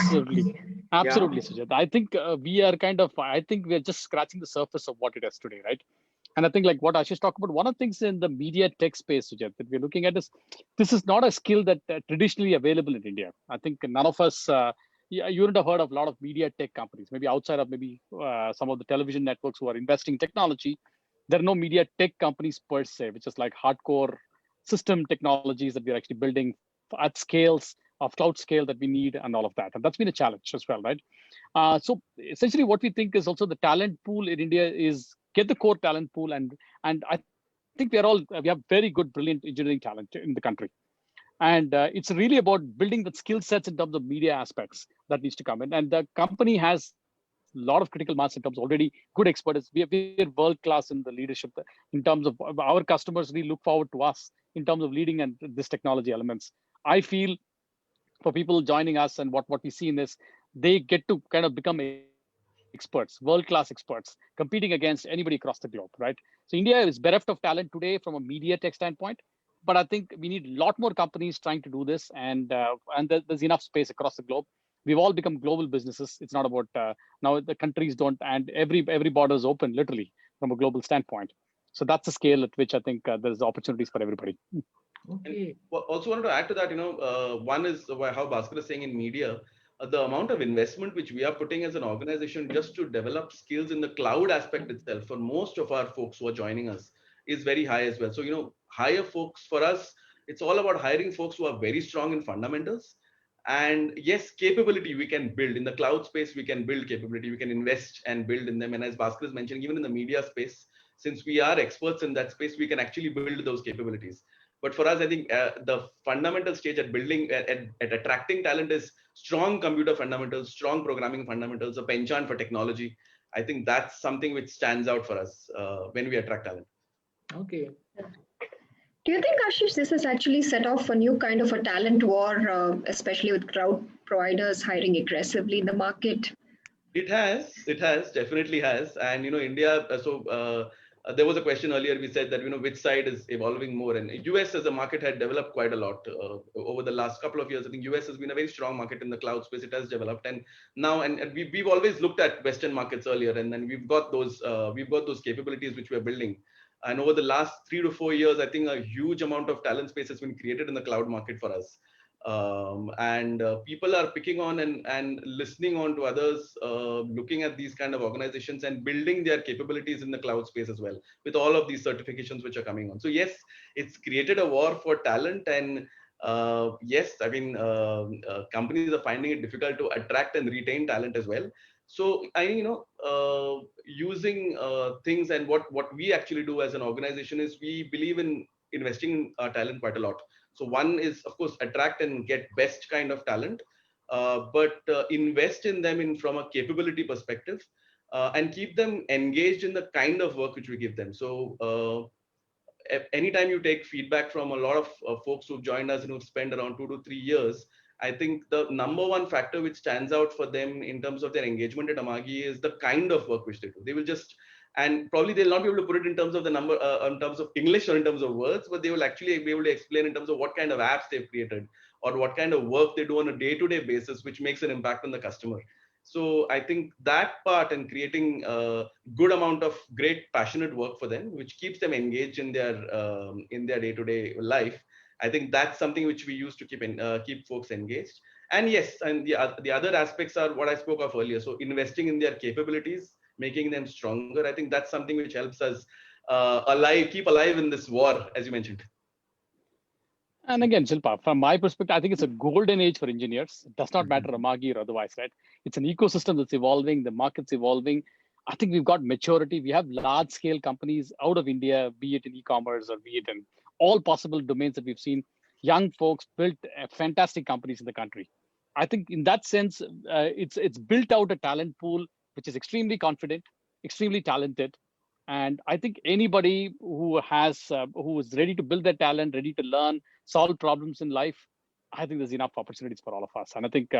Absolutely, Sujat. I think I think we're just scratching the surface of what it is today, right? And I think like what Ashish talked about, one of the things in the media tech space, Sujat, that we're looking at is this is not a skill that traditionally available in India. I think none of us, you wouldn't have heard of a lot of media tech companies, maybe outside of some of the television networks who are investing in technology. There are no media tech companies per se, which is like hardcore system technologies that we're actually building at scales of cloud scale that we need and all of that. And that's been a challenge as well, right? So essentially what we think is also the talent pool in India is get the core talent pool. And I think we have very good, brilliant engineering talent in the country. And it's really about building the skill sets in terms of media aspects that needs to come in. And the company has a lot of critical mass in terms of already good expertise. We're world class in the leadership in terms of our customers really look forward to us in terms of leading and this technology elements. I feel for people joining us and what we see in this, they get to kind of become experts, world-class experts, competing against anybody across the globe, right? So India is bereft of talent today from a media tech standpoint, but I think we need a lot more companies trying to do this, and there's enough space across the globe. We've all become global businesses. It's not about now the countries don't, and every border is open literally from a global standpoint. So that's the scale at which I think there's opportunities for everybody. Okay. And also wanted to add to that, one is how Bhaskar is saying in media, the amount of investment which we are putting as an organization just to develop skills in the cloud aspect itself for most of our folks who are joining us is very high as well. So, hire folks for us, it's all about hiring folks who are very strong in fundamentals. And yes, capability we can build in the cloud space, we can build capability, we can invest and build in them. And as Bhaskar is mentioning, even in the media space, since we are experts in that space, we can actually build those capabilities. But for us, I think the fundamental stage at building, at attracting talent is strong computer fundamentals, strong programming fundamentals, a penchant for technology. I think that's something which stands out for us when we attract talent. Okay. Do you think, Ashish, this has actually set off a new kind of a talent war, especially with cloud providers hiring aggressively in the market? It has, definitely has. And, India, there was a question earlier, we said that, which side is evolving more, and US as a market had developed quite a lot over the last couple of years. I think US has been a very strong market in the cloud space. It has developed, and now, and we've always looked at Western markets earlier, and then we've got those capabilities which we're building. And over the last 3 to 4 years, I think a huge amount of talent space has been created in the cloud market for us. And people are picking on and listening on to others, looking at these kind of organizations and building their capabilities in the cloud space as well, with all of these certifications which are coming on. So yes, it's created a war for talent, and yes, I mean, companies are finding it difficult to attract and retain talent as well. So using things, and what we actually do as an organization is we believe in investing in our talent quite a lot. So one is, of course, attract and get best kind of talent, but invest in them from a capability perspective, and keep them engaged in the kind of work which we give them. So anytime you take feedback from a lot of folks who've joined us and who've spent around 2 to 3 years, I think the number one factor which stands out for them in terms of their engagement at Amagi is the kind of work which they do. They will just, and probably they'll not be able to put it in terms of the number, in terms of English or in terms of words, but they will actually be able to explain in terms of what kind of apps they've created or what kind of work they do on a day-to-day basis, which makes an impact on the customer. So I think that part, and creating a good amount of great passionate work for them, which keeps them engaged in their day-to-day life. I think that's something which we use to keep folks engaged. And yes, and the other aspects are what I spoke of earlier. So investing in their capabilities, making them stronger. I think that's something which helps us keep alive in this war, as you mentioned. And again, Shilpa, from my perspective, I think it's a golden age for engineers. It does not matter Amagi or otherwise, right? It's an ecosystem that's evolving, the market's evolving. I think we've got maturity. We have large scale companies out of India, be it in e-commerce or be it in all possible domains that we've seen. Young folks built fantastic companies in the country. I think in that sense, it's built out a talent pool which is extremely confident, extremely talented, and I think anybody who is ready to build their talent, ready to learn, solve problems in life, I think there's enough opportunities for all of us, and I think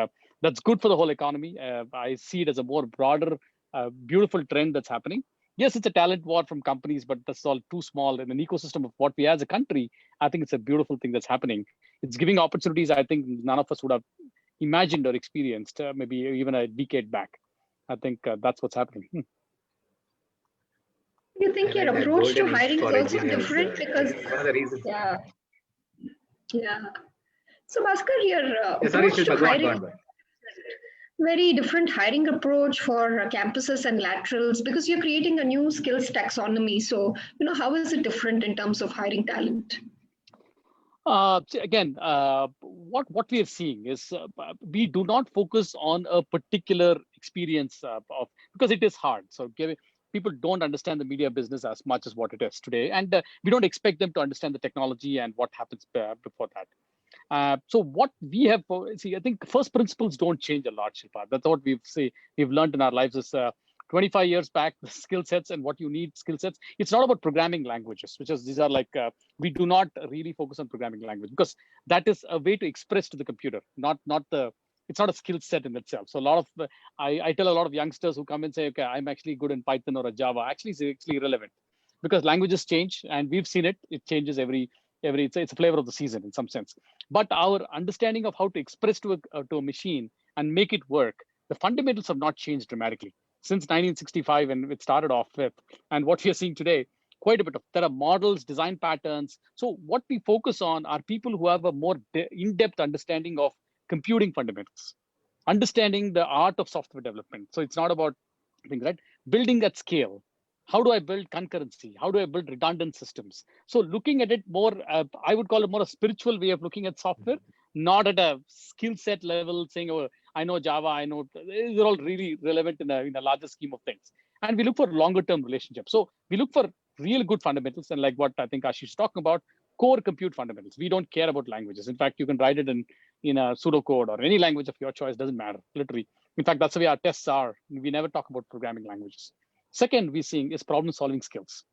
that's good for the whole economy. I see it as a more broader, beautiful trend that's happening. Yes, it's a talent war from companies, but that's all too small in an ecosystem of what we as a country. I think it's a beautiful thing that's happening. It's giving opportunities I think none of us would have imagined or experienced maybe even a decade back. I think that's what's happening. You think your approach to hiring is also different because one of the reasons. Yeah. So Bhaskar, your Sorry, approach to Shilpa, hiring, go on. very different hiring approach for campuses and laterals because you're creating a new skills taxonomy. So, how is it different in terms of hiring talent? Again, what we are seeing is we do not focus on a particular experience because it is hard. So people don't understand the media business as much as what it is today, and we don't expect them to understand the technology and what happens before that. So what we have, I think first principles don't change a lot, Shilpa. That's what we've learned in our lives is 25 years back, the skill sets and what you need skill sets. It's not about programming languages, these are like, we do not really focus on programming language because that is a way to express to the computer, it's not a skill set in itself. So a lot of, I tell a lot of youngsters who come and say, okay, I'm actually good in Python or a Java. Actually, it's actually irrelevant because languages change and we've seen it. It changes it's a flavor of the season in some sense. But our understanding of how to express to a machine and make it work, the fundamentals have not changed dramatically since 1965 when it started off with, and what we are seeing today, quite a bit of, there are models, design patterns. So what we focus on are people who have a more in-depth understanding of computing fundamentals, understanding the art of software development. So it's not about things, right? Building at scale. How do I build concurrency? How do I build redundant systems? So looking at it more, I would call it more a spiritual way of looking at software, not at a skill set level saying, oh, I know Java, I know, they're all really relevant in a larger scheme of things. And we look for longer term relationships. So we look for real good fundamentals. And like what I think Ashish is talking about, core compute fundamentals. We don't care about languages. In fact, you can write it in a pseudocode or any language of your choice, doesn't matter, literally. In fact, that's the way our tests are. We never talk about programming languages. Second, we're seeing is problem solving skills.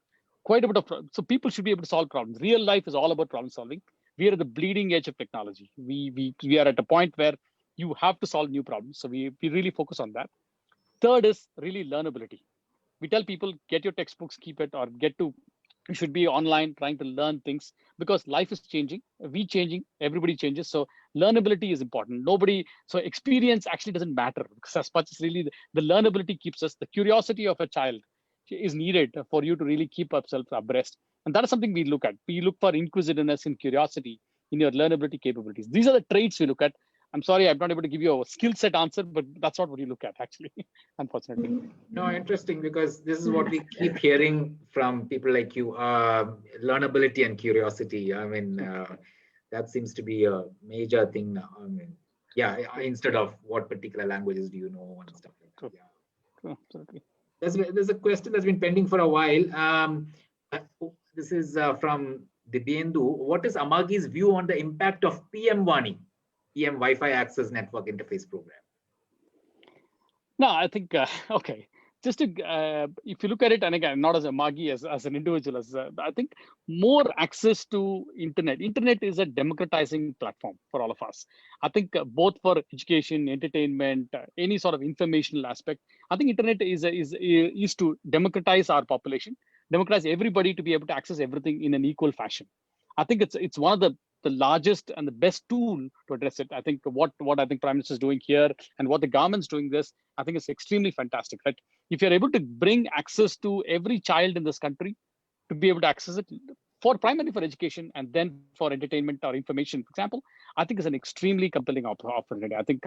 Quite a bit of, so people should be able to solve problems. Real life is all about problem solving. We are at the bleeding edge of technology. We are at a point where you have to solve new problems. So we really focus on that. Third is really learnability. We tell people, get your textbooks, keep it, or you should be online trying to learn things because life is changing, we changing, everybody changes. So learnability is important. So experience actually doesn't matter because as much as really the learnability keeps us, the curiosity of a child is needed for you to really keep yourself abreast. And that is something we look at. We look for inquisitiveness and curiosity in your learnability capabilities. These are the traits we look at. I'm sorry, I'm not able to give you a skill set answer, but that's not what you look at actually, unfortunately. No, interesting, because this is what we keep hearing from people like you, learnability and curiosity. I mean, that seems to be a major thing now. I mean, yeah, instead of what particular languages do you know and stuff like that. Yeah. Absolutely. There's a question that's been pending for a while. This is from Dibyendu. What is Amagi's view on the impact of PM Vani, PM Wi-Fi Access Network Interface Program? No, I think, okay. Just to, if you look at it, and again, not as Amagi, as an individual, I think more access to internet. Internet is a democratizing platform for all of us. I think both for education, entertainment, any sort of informational aspect, I think internet is to democratize our population, democratize everybody to be able to access everything in an equal fashion. I think it's one of the largest and the best tool to address it. I think what I think Prime Minister is doing here and what the government's doing this, I think is extremely fantastic, right? If you're able to bring access to every child in this country to be able to access it primarily for education and then for entertainment or information, for example, I think is an extremely compelling opportunity. I think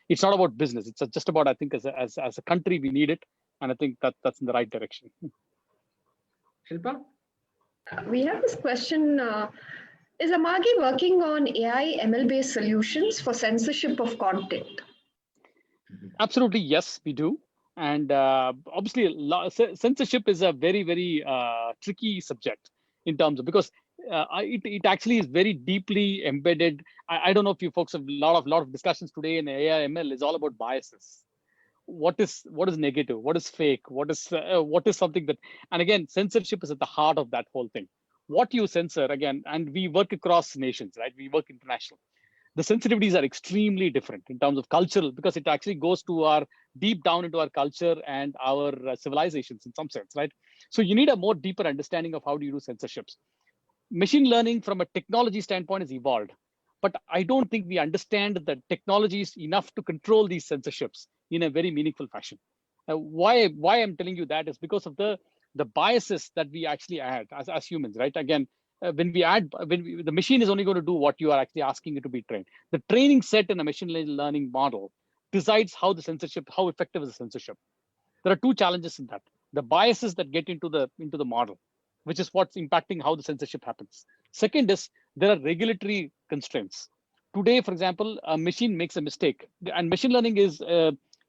it's not about business. It's just about, I think as a country, we need it. And I think that's in the right direction. Shilpa? We have this question. Is Amagi working on AI ML-based solutions for censorship of content? Absolutely, yes, we do. And obviously, censorship is a very, very tricky subject in terms of, because it actually is very deeply embedded. I don't know if you folks have a lot of discussions today in AI ML is all about biases. What is negative? What is fake? What is something that, and again, censorship is at the heart of that whole thing. What you censor, again, and we work across nations, right? We work international. The sensitivities are extremely different in terms of cultural, because it actually goes to our deep down into our culture and our civilizations in some sense, right? So you need a more deeper understanding of how do you do censorships. Machine learning from a technology standpoint is evolved, but I don't think we understand the technologies enough to control these censorships in a very meaningful fashion. Why I'm telling you that is because of the biases that we actually add as humans, right? Again, when we add, the machine is only going to do what you are actually asking it to be trained. The training set in a machine learning model decides how effective is the censorship. There are two challenges in that. The biases that get into the model, which is what's impacting how the censorship happens. Second is there are regulatory constraints. Today, for example, a machine makes a mistake, and machine learning is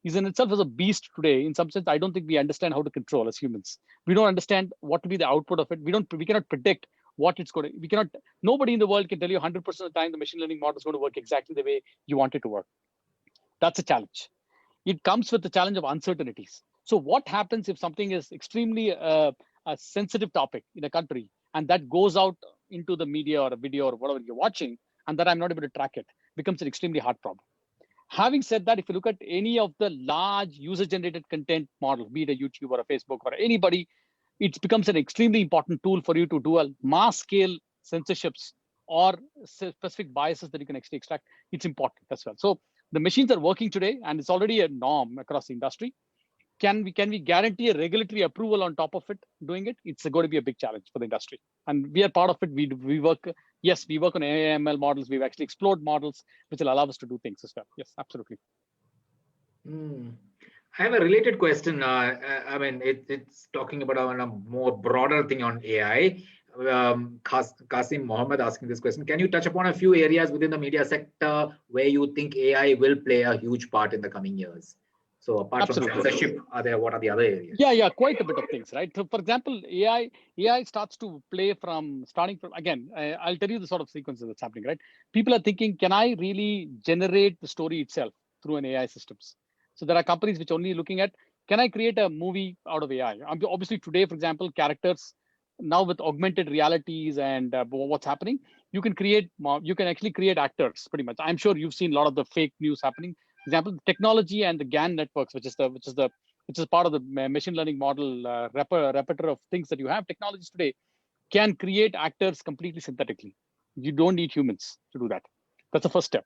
in itself as a beast today. In some sense, I don't think we understand how to control as humans. We don't understand what to be the output of it. We cannot predict what it's going to. Nobody in the world can tell you 100% of the time the machine learning model is going to work exactly the way you want it to work. That's a challenge. It comes with the challenge of uncertainties. So what happens if something is extremely a sensitive topic in a country, and that goes out into the media or a video or whatever you're watching, and that I'm not able to track it, becomes an extremely hard problem. Having said that, if you look at any of the large user-generated content model, be it a YouTube or a Facebook or anybody, it becomes an extremely important tool for you to do a mass-scale censorships or specific biases that you can actually extract. It's important as well. So the machines are working today, and it's already a norm across the industry. Can we guarantee a regulatory approval on top of it doing it? It's going to be a big challenge for the industry, and we are part of it. We work on AML models. We've actually explored models which will allow us to do things as well. Yes, absolutely. I have a related question. I mean, it's talking about a more broader thing on AI. Qasim Mohammed asking this question. Can you touch upon a few areas within the media sector where you think AI will play a huge part in the coming years? So apart from censorship, what are the other areas? Yeah, quite a bit of things, right? So for example, AI starts to play starting from, again, I'll tell you the sort of sequences that's happening, right? People are thinking, can I really generate the story itself through an AI systems? So there are companies which are only looking at, can I create a movie out of AI? Obviously today, for example, characters, now with augmented realities and what's happening, you can actually create actors pretty much. I'm sure you've seen a lot of the fake news happening. For example, technology and the GAN networks, which is part of the machine learning model repertoire of things that you have. Technologies today can create actors completely synthetically. You don't need humans to do that. That's the first step.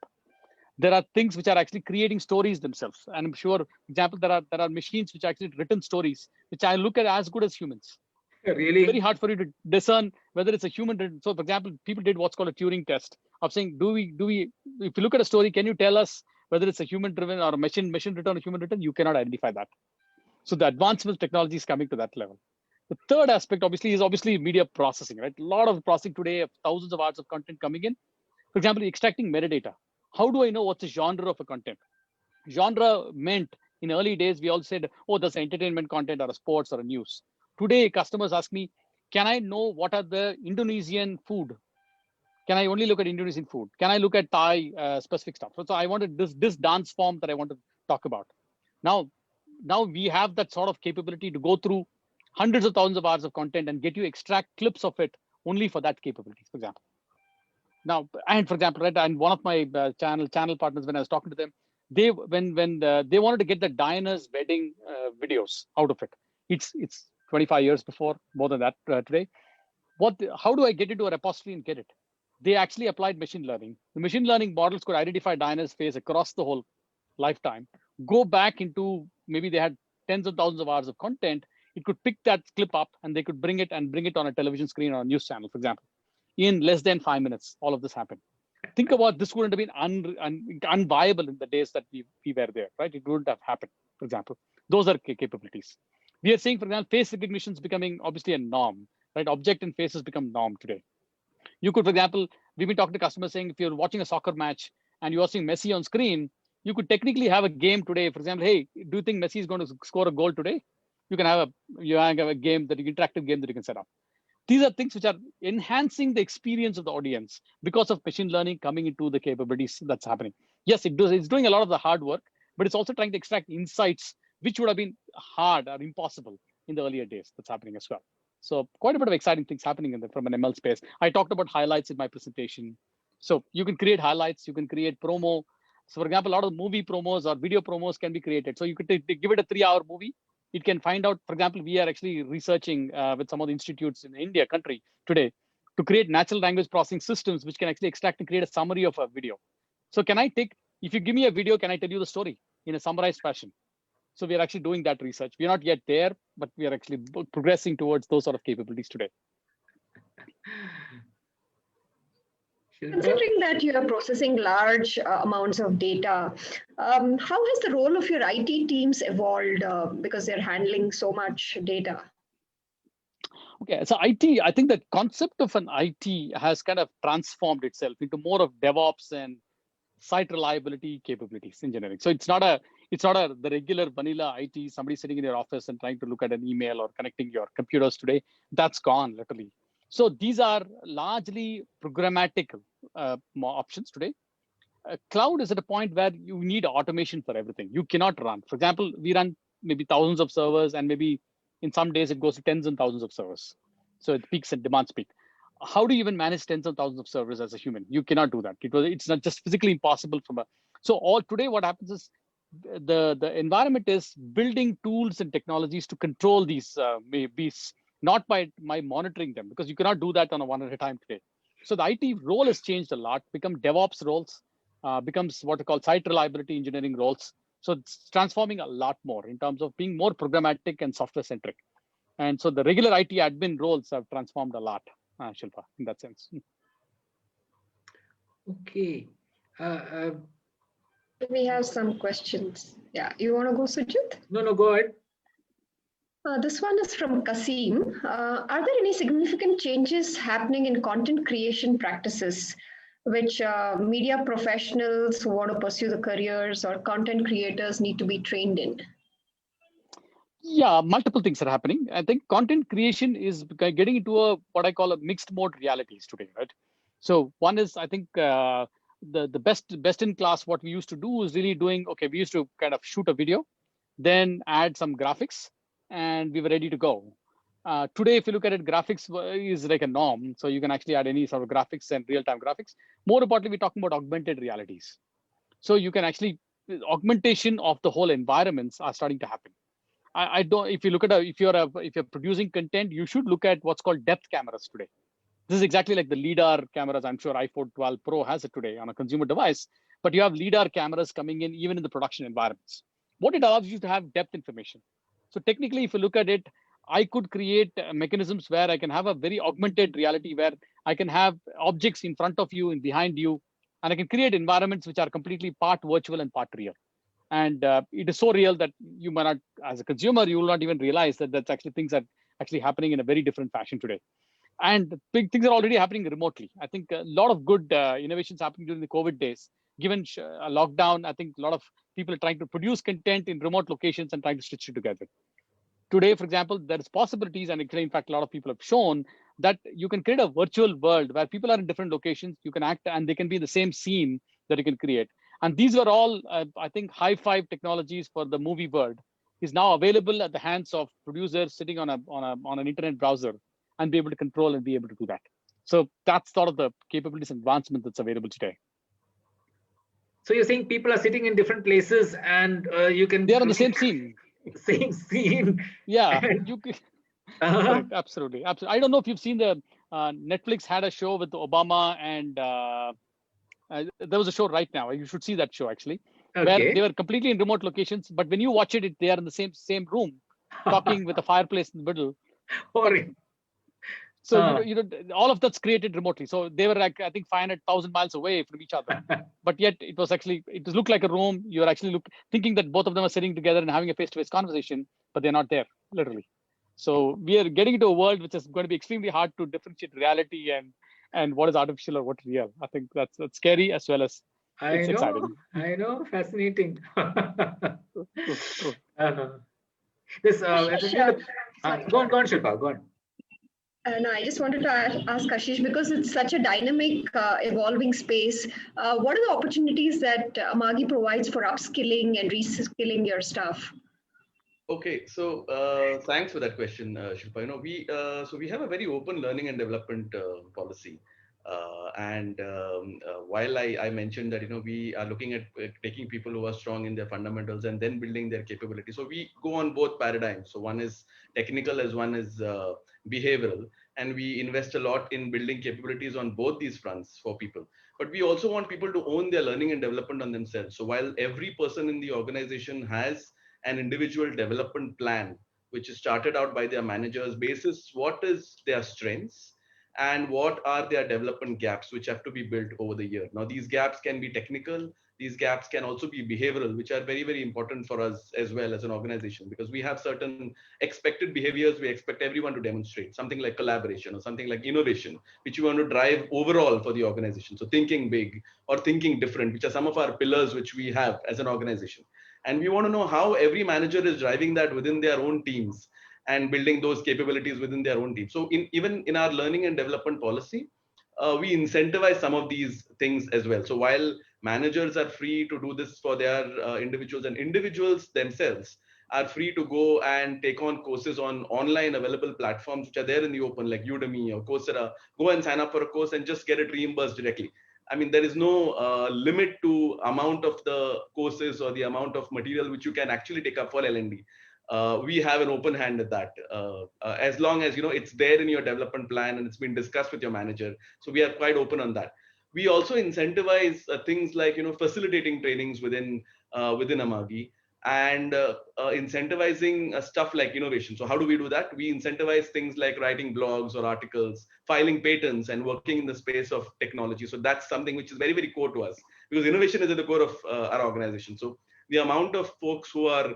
There are things which are actually creating stories themselves, and I'm sure, for example, there are machines which actually written stories which I look at as good as humans. Really? It's very hard for you to discern whether it's a human written. So, for example, people did what's called a Turing test of saying, do we? If you look at a story, can you tell us whether it's a human driven or a machine written or human written? You cannot identify that. So the advancement of technology is coming to that level. The third aspect is media processing, right? A lot of processing today of thousands of hours of content coming in. For example, extracting metadata. How do I know what's the genre of a content? Genre meant in early days, we all said, oh, that's entertainment content or a sports or a news. Today, customers ask me, can I know what are the Indonesian food? Can I only look at Indonesian food? Can I look at Thai specific stuff? So I wanted this dance form that I want to talk about. Now we have that sort of capability to go through hundreds of thousands of hours of content and get you extract clips of it only for that capability, for example. Now, and for example, right, and one of my channel partners, when I was talking to them, they wanted to get the Diana's wedding videos out of it. It's 25 years before, more than that today. How do I get into a repository and get it? They actually applied machine learning. The machine learning models could identify Diana's face across the whole lifetime, go back into, maybe they had tens of thousands of hours of content. It could pick that clip up and they could bring it on a television screen or a news channel, for example. In less than 5 minutes, all of this happened. Think about this wouldn't have been unviable in the days that we were there, right? It wouldn't have happened, for example. Those are capabilities. We are seeing, for example, face recognition is becoming obviously a norm, right? Object and faces become norm today. You could, for example, we've been talking to customers saying, if you're watching a soccer match and you're seeing Messi on screen, you could technically have a game today. For example, hey, do you think Messi is going to score a goal today? You can have a game, interactive game that you can set up. these are things which are enhancing the experience of the audience because of machine learning coming into the capabilities that's happening. Yes, it's doing a lot of the hard work, but it's also trying to extract insights which would have been hard or impossible in the earlier days. That's happening as well. So quite a bit of exciting things happening from an ML space. I talked about highlights in my presentation. So you can create highlights, you can create promo. So for example, a lot of movie promos or video promos can be created. So you could give it a 3-hour movie. It can find out, for example, we are actually researching with some of the institutes in India country today to create natural language processing systems, which can actually extract and create a summary of a video. So if you give me a video, can I tell you the story in a summarized fashion? So we are actually doing that research. We're not yet there, but we are actually progressing towards those sort of capabilities today. Considering that you are processing large amounts of data, how has the role of your IT teams evolved because they're handling so much data? Okay, so IT, I think the concept of an IT has kind of transformed itself into more of DevOps and site reliability capabilities engineering. So it's not the regular vanilla IT, somebody sitting in your office and trying to look at an email or connecting your computers today. That's gone literally. So these are largely programmatic options today. Cloud is at a point where you need automation for everything. You cannot run. For example, we run maybe thousands of servers, and maybe in some days it goes to tens and thousands of servers. So it peaks and demands peak. How do you even manage tens of thousands of servers as a human? You cannot do that. It's not just physically impossible so today what happens is the environment is building tools and technologies to control these beasts, not by monitoring them, because you cannot do that on a one at a time today. So the IT role has changed a lot, become DevOps roles, becomes what are called site reliability engineering roles. So it's transforming a lot more in terms of being more programmatic and software centric. And so the regular IT admin roles have transformed a lot, Shilpa, in that sense. Okay. We have some questions. Yeah, you want to go, Sujit? No, go ahead. This one is from Kasim. Are there any significant changes happening in content creation practices which media professionals who want to pursue the careers or content creators need to be trained in? Yeah, multiple things are happening. I think content creation is getting into what I call a mixed mode realities today, right? So one is, I think the best in class, what we used to do is really doing, okay, we used to kind of shoot a video, then add some graphics, and we were ready to go. Today, if you look at it, graphics is like a norm. So you can actually add any sort of graphics and real-time graphics. More importantly, we're talking about augmented realities. So you can actually, augmentation of the whole environments are starting to happen. I don't, if you look at, if you're producing content, you should look at what's called depth cameras today. This is exactly like the LiDAR cameras. I'm sure iPhone 12 Pro has it today on a consumer device, but you have LiDAR cameras coming in even in the production environments. What it allows you to have depth information. So technically, if you look at it, I could create mechanisms where I can have a very augmented reality where I can have objects in front of you and behind you, and I can create environments which are completely part virtual and part real. And it is so real that you might not, as a consumer, you will not even realize that that's actually things that actually happening in a very different fashion today. And big things are already happening remotely. I think a lot of good innovations happening during the COVID days. Given a lockdown, I think a lot of people are trying to produce content in remote locations and trying to stitch it together. Today, for example, there's possibilities, and in fact, a lot of people have shown that you can create a virtual world where people are in different locations, you can act, and they can be in the same scene that you can create. And these were all, I think, high-five technologies for the movie world is now available at the hands of producers sitting on an internet browser and be able to control and be able to do that. So that's sort of the capabilities and advancement that's available today. So you're saying people are sitting in different places and you can... They're on the same scene. Same scene. Yeah, you can. Correct, absolutely. I don't know if you've seen the Netflix had a show with Obama and there was a show right now. You should see that show actually, where they were completely in remote locations. But when you watch it, they are in the same room, talking with a fireplace in the middle. So you know, all of that's created remotely. So they were like, I think 500,000 miles away from each other. But yet it looked like a room. You're actually thinking that both of them are sitting together and having a face-to-face conversation, but they're not there, literally. So we are getting into a world which is going to be extremely hard to differentiate reality and what is artificial or what is real. I think that's scary as well as exciting. I know, fascinating. Sure. Go on, Shilpa, go on. And I just wanted to ask Ashish, because it's such a dynamic, evolving space, what are the opportunities that Amagi provides for upskilling and reskilling your staff? Okay, so thanks for that question, Shilpa. We have a very open learning and development policy. While I mentioned that we are looking at taking people who are strong in their fundamentals and then building their capability. So we go on both paradigms. So one is technical, as one is behavioral, and we invest a lot in building capabilities on both these fronts for people. But we also want people to own their learning and development on themselves. So while every person in the organization has an individual development plan which is started out by their managers basis what is their strengths and what are their development gaps which have to be built over the year. Now these gaps can be technical, these gaps can also be behavioral, which are very, very important for us as well as an organization, because we have certain expected behaviors we expect everyone to demonstrate, something like collaboration or something like innovation, which we want to drive overall for the organization. So thinking big or thinking different, which are some of our pillars which we have as an organization, and we want to know how every manager is driving that within their own teams and building those capabilities within their own team. So even in our learning and development policy, we incentivize some of these things as well. So while managers are free to do this for their individuals, and individuals themselves are free to go and take on courses on online available platforms which are there in the open, like Udemy or Coursera, go and sign up for a course and just get it reimbursed directly. I mean, there is no limit to amount of the courses or the amount of material which you can actually take up for L&D. We have an open hand at that, as long as it's there in your development plan and it's been discussed with your manager. So we are quite open on that. We also incentivize things like facilitating trainings within Amagi, and incentivizing stuff like innovation. So how do we do that? We incentivize things like writing blogs or articles, filing patents, and working in the space of technology. So that's something which is very, very core to us, because innovation is at the core of our organization. So the amount of folks who are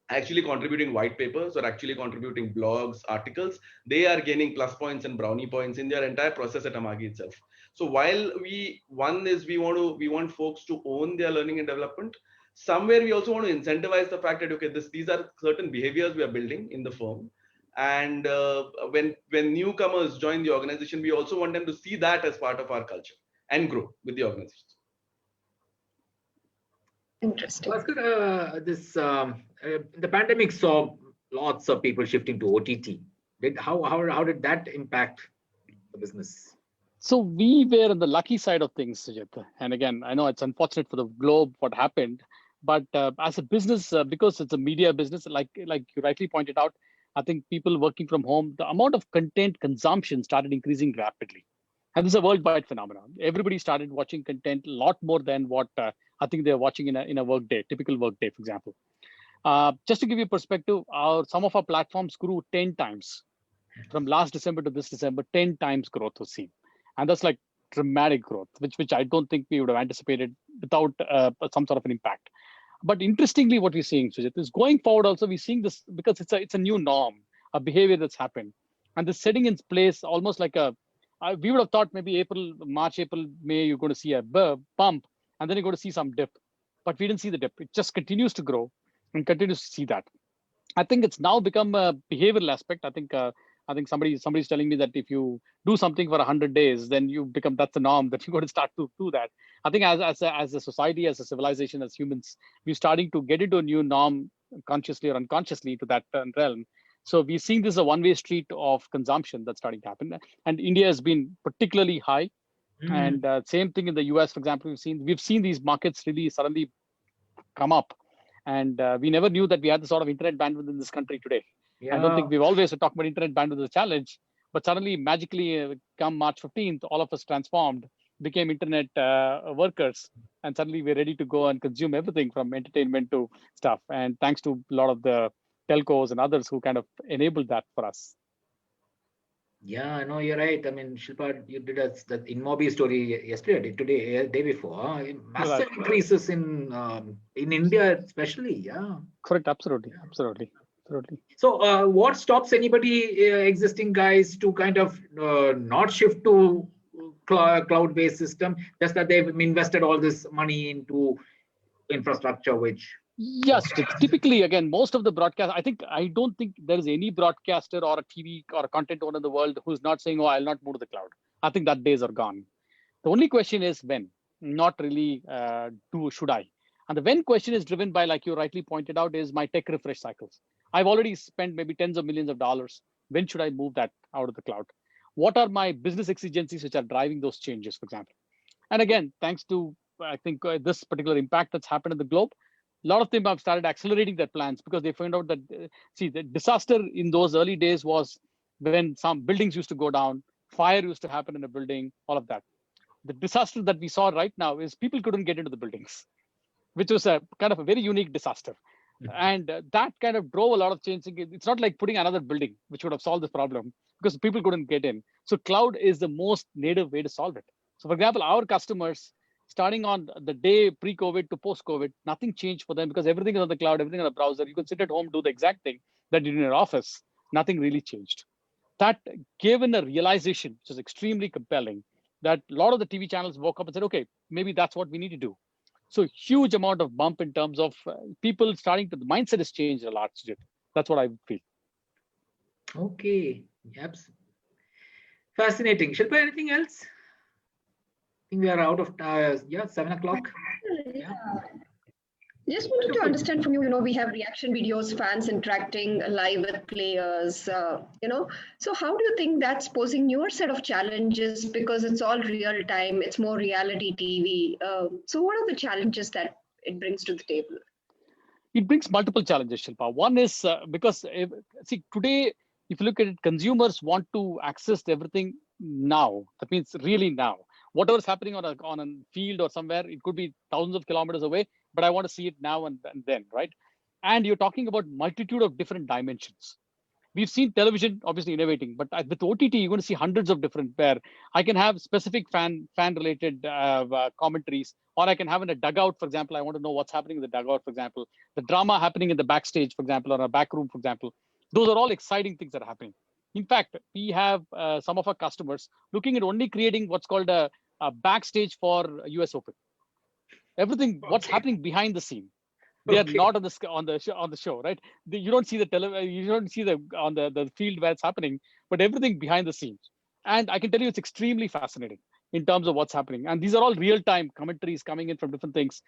actually contributing white papers or actually contributing blogs, articles, they are gaining plus points and brownie points in their entire process at Amagi itself. So while we want folks to own their learning and development, somewhere we also want to incentivize the fact that, okay, these are certain behaviors we are building in the firm. And when newcomers join the organization, we also want them to see that as part of our culture and grow with the organization. Interesting. The pandemic saw lots of people shifting to OTT. How did that impact the business? So we were on the lucky side of things, Sujit. And again, I know it's unfortunate for the globe what happened, but as a business, because it's a media business, like you rightly pointed out, I think people working from home, the amount of content consumption started increasing rapidly. And this is a worldwide phenomenon. Everybody started watching content a lot more than what I think they're watching in a workday, typical workday, for example. Just to give you perspective, some of our platforms grew 10 times. From last December to this December, 10 times growth was seen. And that's like dramatic growth, which I don't think we would have anticipated without some sort of an impact. But interestingly, what we're seeing, Sujit, is going forward also, we're seeing this because it's a new norm, a behavior that's happened. And this setting in place almost like we would have thought maybe March, April, May, you're going to see a bump, and then you're going to see some dip. But we didn't see the dip. It just continues to grow and continues to see that. I think it's now become a behavioral aspect. I think somebody's telling me that if you do something for 100 days, then that's the norm, that you're going to start to do that. I think as a society, as a civilization, as humans, we're starting to get into a new norm, consciously or unconsciously, to that realm. So we're seeing this a one-way street of consumption that's starting to happen. And India has been particularly high. And same thing in the US, for example, we've seen these markets really suddenly come up. And we never knew that we had the sort of internet bandwidth in this country today. Yeah. I don't think we've always talked about internet bandwidth as a challenge, but suddenly, magically, come March 15th, all of us transformed, became internet workers, and suddenly we're ready to go and consume everything from entertainment to stuff. And thanks to a lot of the telcos and others who kind of enabled that for us. Yeah, no, you're right. I mean, Shilpa, you did that InMobi story yesterday, day before. Massive increases in India, especially. Yeah. Correct. Absolutely. So, what stops anybody, existing guys, to kind of not shift to cloud-based system? Just that they've invested all this money into infrastructure, which Yes, typically, again, most of the broadcast, I don't think there is any broadcaster or a TV or a content owner in the world who's not saying, oh, I'll not move to the cloud. I think that days are gone. The only question is when, not really should I? And the when question is driven by, like you rightly pointed out, is my tech refresh cycles. I've already spent maybe tens of millions of dollars. When should I move that out of the cloud? What are my business exigencies which are driving those changes, for example? And again, thanks to, I think, this particular impact that's happened in the globe, a lot of them have started accelerating their plans because they found out that, see, the disaster in those early days was when some buildings used to go down, fire used to happen in a building, all of that. The disaster that we saw right now is people couldn't get into the buildings, which was a kind of a very unique disaster. And that kind of drove a lot of change. It's not like putting another building, which would have solved this problem because people couldn't get in. So cloud is the most native way to solve it. So for example, our customers, starting on the day pre-COVID to post-COVID, nothing changed for them because everything is on the cloud, everything on the browser. You could sit at home, do the exact thing that you did in your office. Nothing really changed. That gave in a realization, which is extremely compelling, that a lot of the TV channels woke up and said, okay, maybe that's what we need to do. So huge amount of bump in terms of people starting to, the mindset has changed a lot. That's what I feel. Okay, yep. Fascinating. Shilpa, anything else? I think we are out of 7 o'clock. Yeah. Just wanted to understand from you, we have reaction videos, fans interacting live with players, so how do you think that's posing newer set of challenges because it's all real time, it's more reality TV. So what are the challenges that it brings to the table? It brings multiple challenges, Shilpa. One is because, today, if you look at it, consumers want to access everything now. That means really now. Whatever's happening on a field or somewhere, it could be thousands of kilometers away, but I want to see it now and then, right? And you're talking about multitude of different dimensions. We've seen television obviously innovating, but with OTT, you're going to see hundreds of different where I can have specific fan-related commentaries, or I can have in a dugout, for example, I want to know what's happening in the dugout, for example, the drama happening in the backstage, for example, or a back room, for example. Those are all exciting things that are happening. In fact, we have some of our customers looking at only creating what's called a backstage for US Open. Everything, what's happening behind the scene. They are not on the show, right? You don't see you don't see on the field where it's happening, but everything behind the scenes. And I can tell you, it's extremely fascinating in terms of what's happening. And these are all real-time commentaries coming in from different things.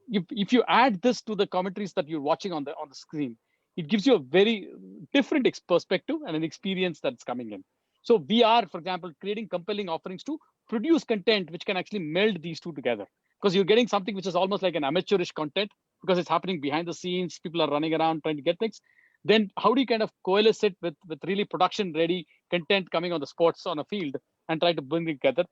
If you add this to the commentaries that you're watching on the screen, it gives you a very different perspective and an experience that's coming in. So we are, for example, creating compelling offerings to produce content which can actually meld these two together. Because you're getting something which is almost like an amateurish content because it's happening behind the scenes, people are running around trying to get things. Then how do you kind of coalesce it with really production-ready content coming on the sports on a field and try to bring it together?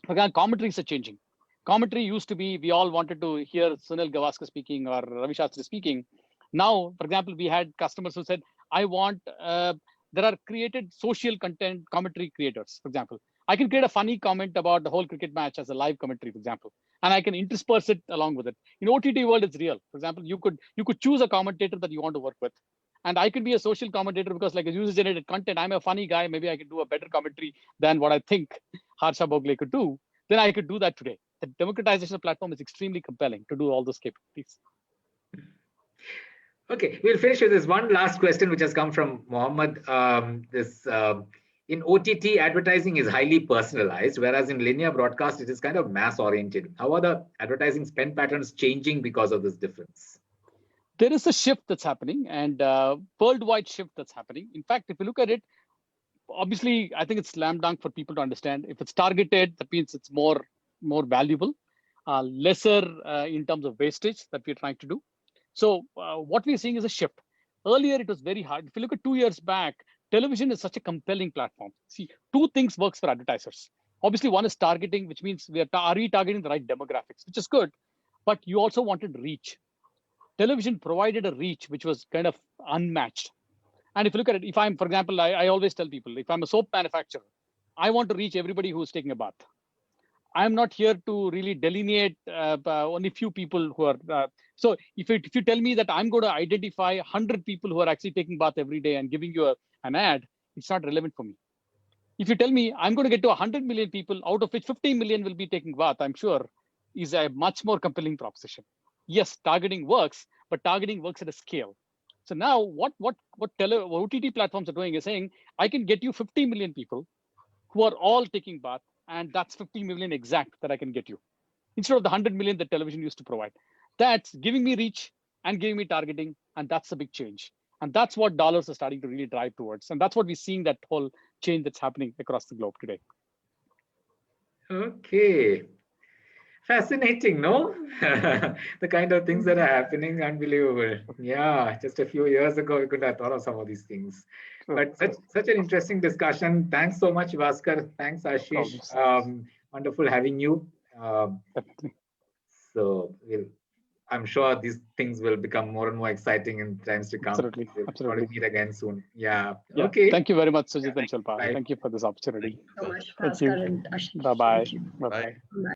Again, commentaries are changing. Commentary used to be, we all wanted to hear Sunil Gavaskar speaking or Ravi Shastri speaking. Now, for example, we had customers who said, I want, there are created social content commentary creators, for example. I can create a funny comment about the whole cricket match as a live commentary, for example, and I can intersperse it along with it. In OTT world, it's real. For example, you could choose a commentator that you want to work with. And I could be a social commentator because like a user-generated content, I'm a funny guy. Maybe I can do a better commentary than what I think Harsha Bhogle could do. Then I could do that today. The democratization of platform is extremely compelling to do all those capabilities. Okay, we'll finish with this one last question, which has come from Mohammed. In OTT, advertising is highly personalized, whereas in linear broadcast, it is kind of mass-oriented. How are the advertising spend patterns changing because of this difference? There is a shift that's happening, and worldwide shift that's happening. In fact, if you look at it, obviously, I think it's slam dunk for people to understand. If it's targeted, that means it's more valuable, lesser in terms of wastage that we're trying to do. So what we're seeing is a shift. Earlier, it was very hard. If you look at 2 years back, television is such a compelling platform. See, two things works for advertisers. Obviously, one is targeting, which means are we targeting the right demographics, which is good, but you also wanted reach. Television provided a reach which was kind of unmatched. And if you look at it, if I'm, for example, I always tell people, if I'm a soap manufacturer, I want to reach everybody who's taking a bath. I'm not here to really delineate only few people who are. So if you tell me that I'm going to identify 100 people who are actually taking bath every day and giving you an ad, it's not relevant for me. If you tell me I'm going to get to 100 million people, out of which 50 million will be taking bath, I'm sure is a much more compelling proposition. yes, targeting works, but targeting works at a scale. So now what OTT platforms are doing is saying, I can get you 50 million people who are all taking bath, and that's 50 million exact that I can get you, instead of the 100 million that television used to provide. That's giving me reach and giving me targeting, and that's a big change. And that's what dollars are starting to really drive towards. And that's what we're seeing, that whole change that's happening across the globe today. Okay. Fascinating, no? The kind of things that are happening, unbelievable. Yeah, just a few years ago, we could have thought of some of these things. But such an interesting discussion. Thanks so much, Bhaskar. Thanks, Ashish. Wonderful having you. So I'm sure these things will become more and more exciting in times to come. Absolutely. We'll Absolutely. meet again soon. Yeah. Yeah. Okay. Thank you very much, Sujit and Shilpa. Bye. Thank you for this opportunity. So much, Thank you. Bhaskar and Ashish. Bye-bye. Thank you. Bye-bye. Bye.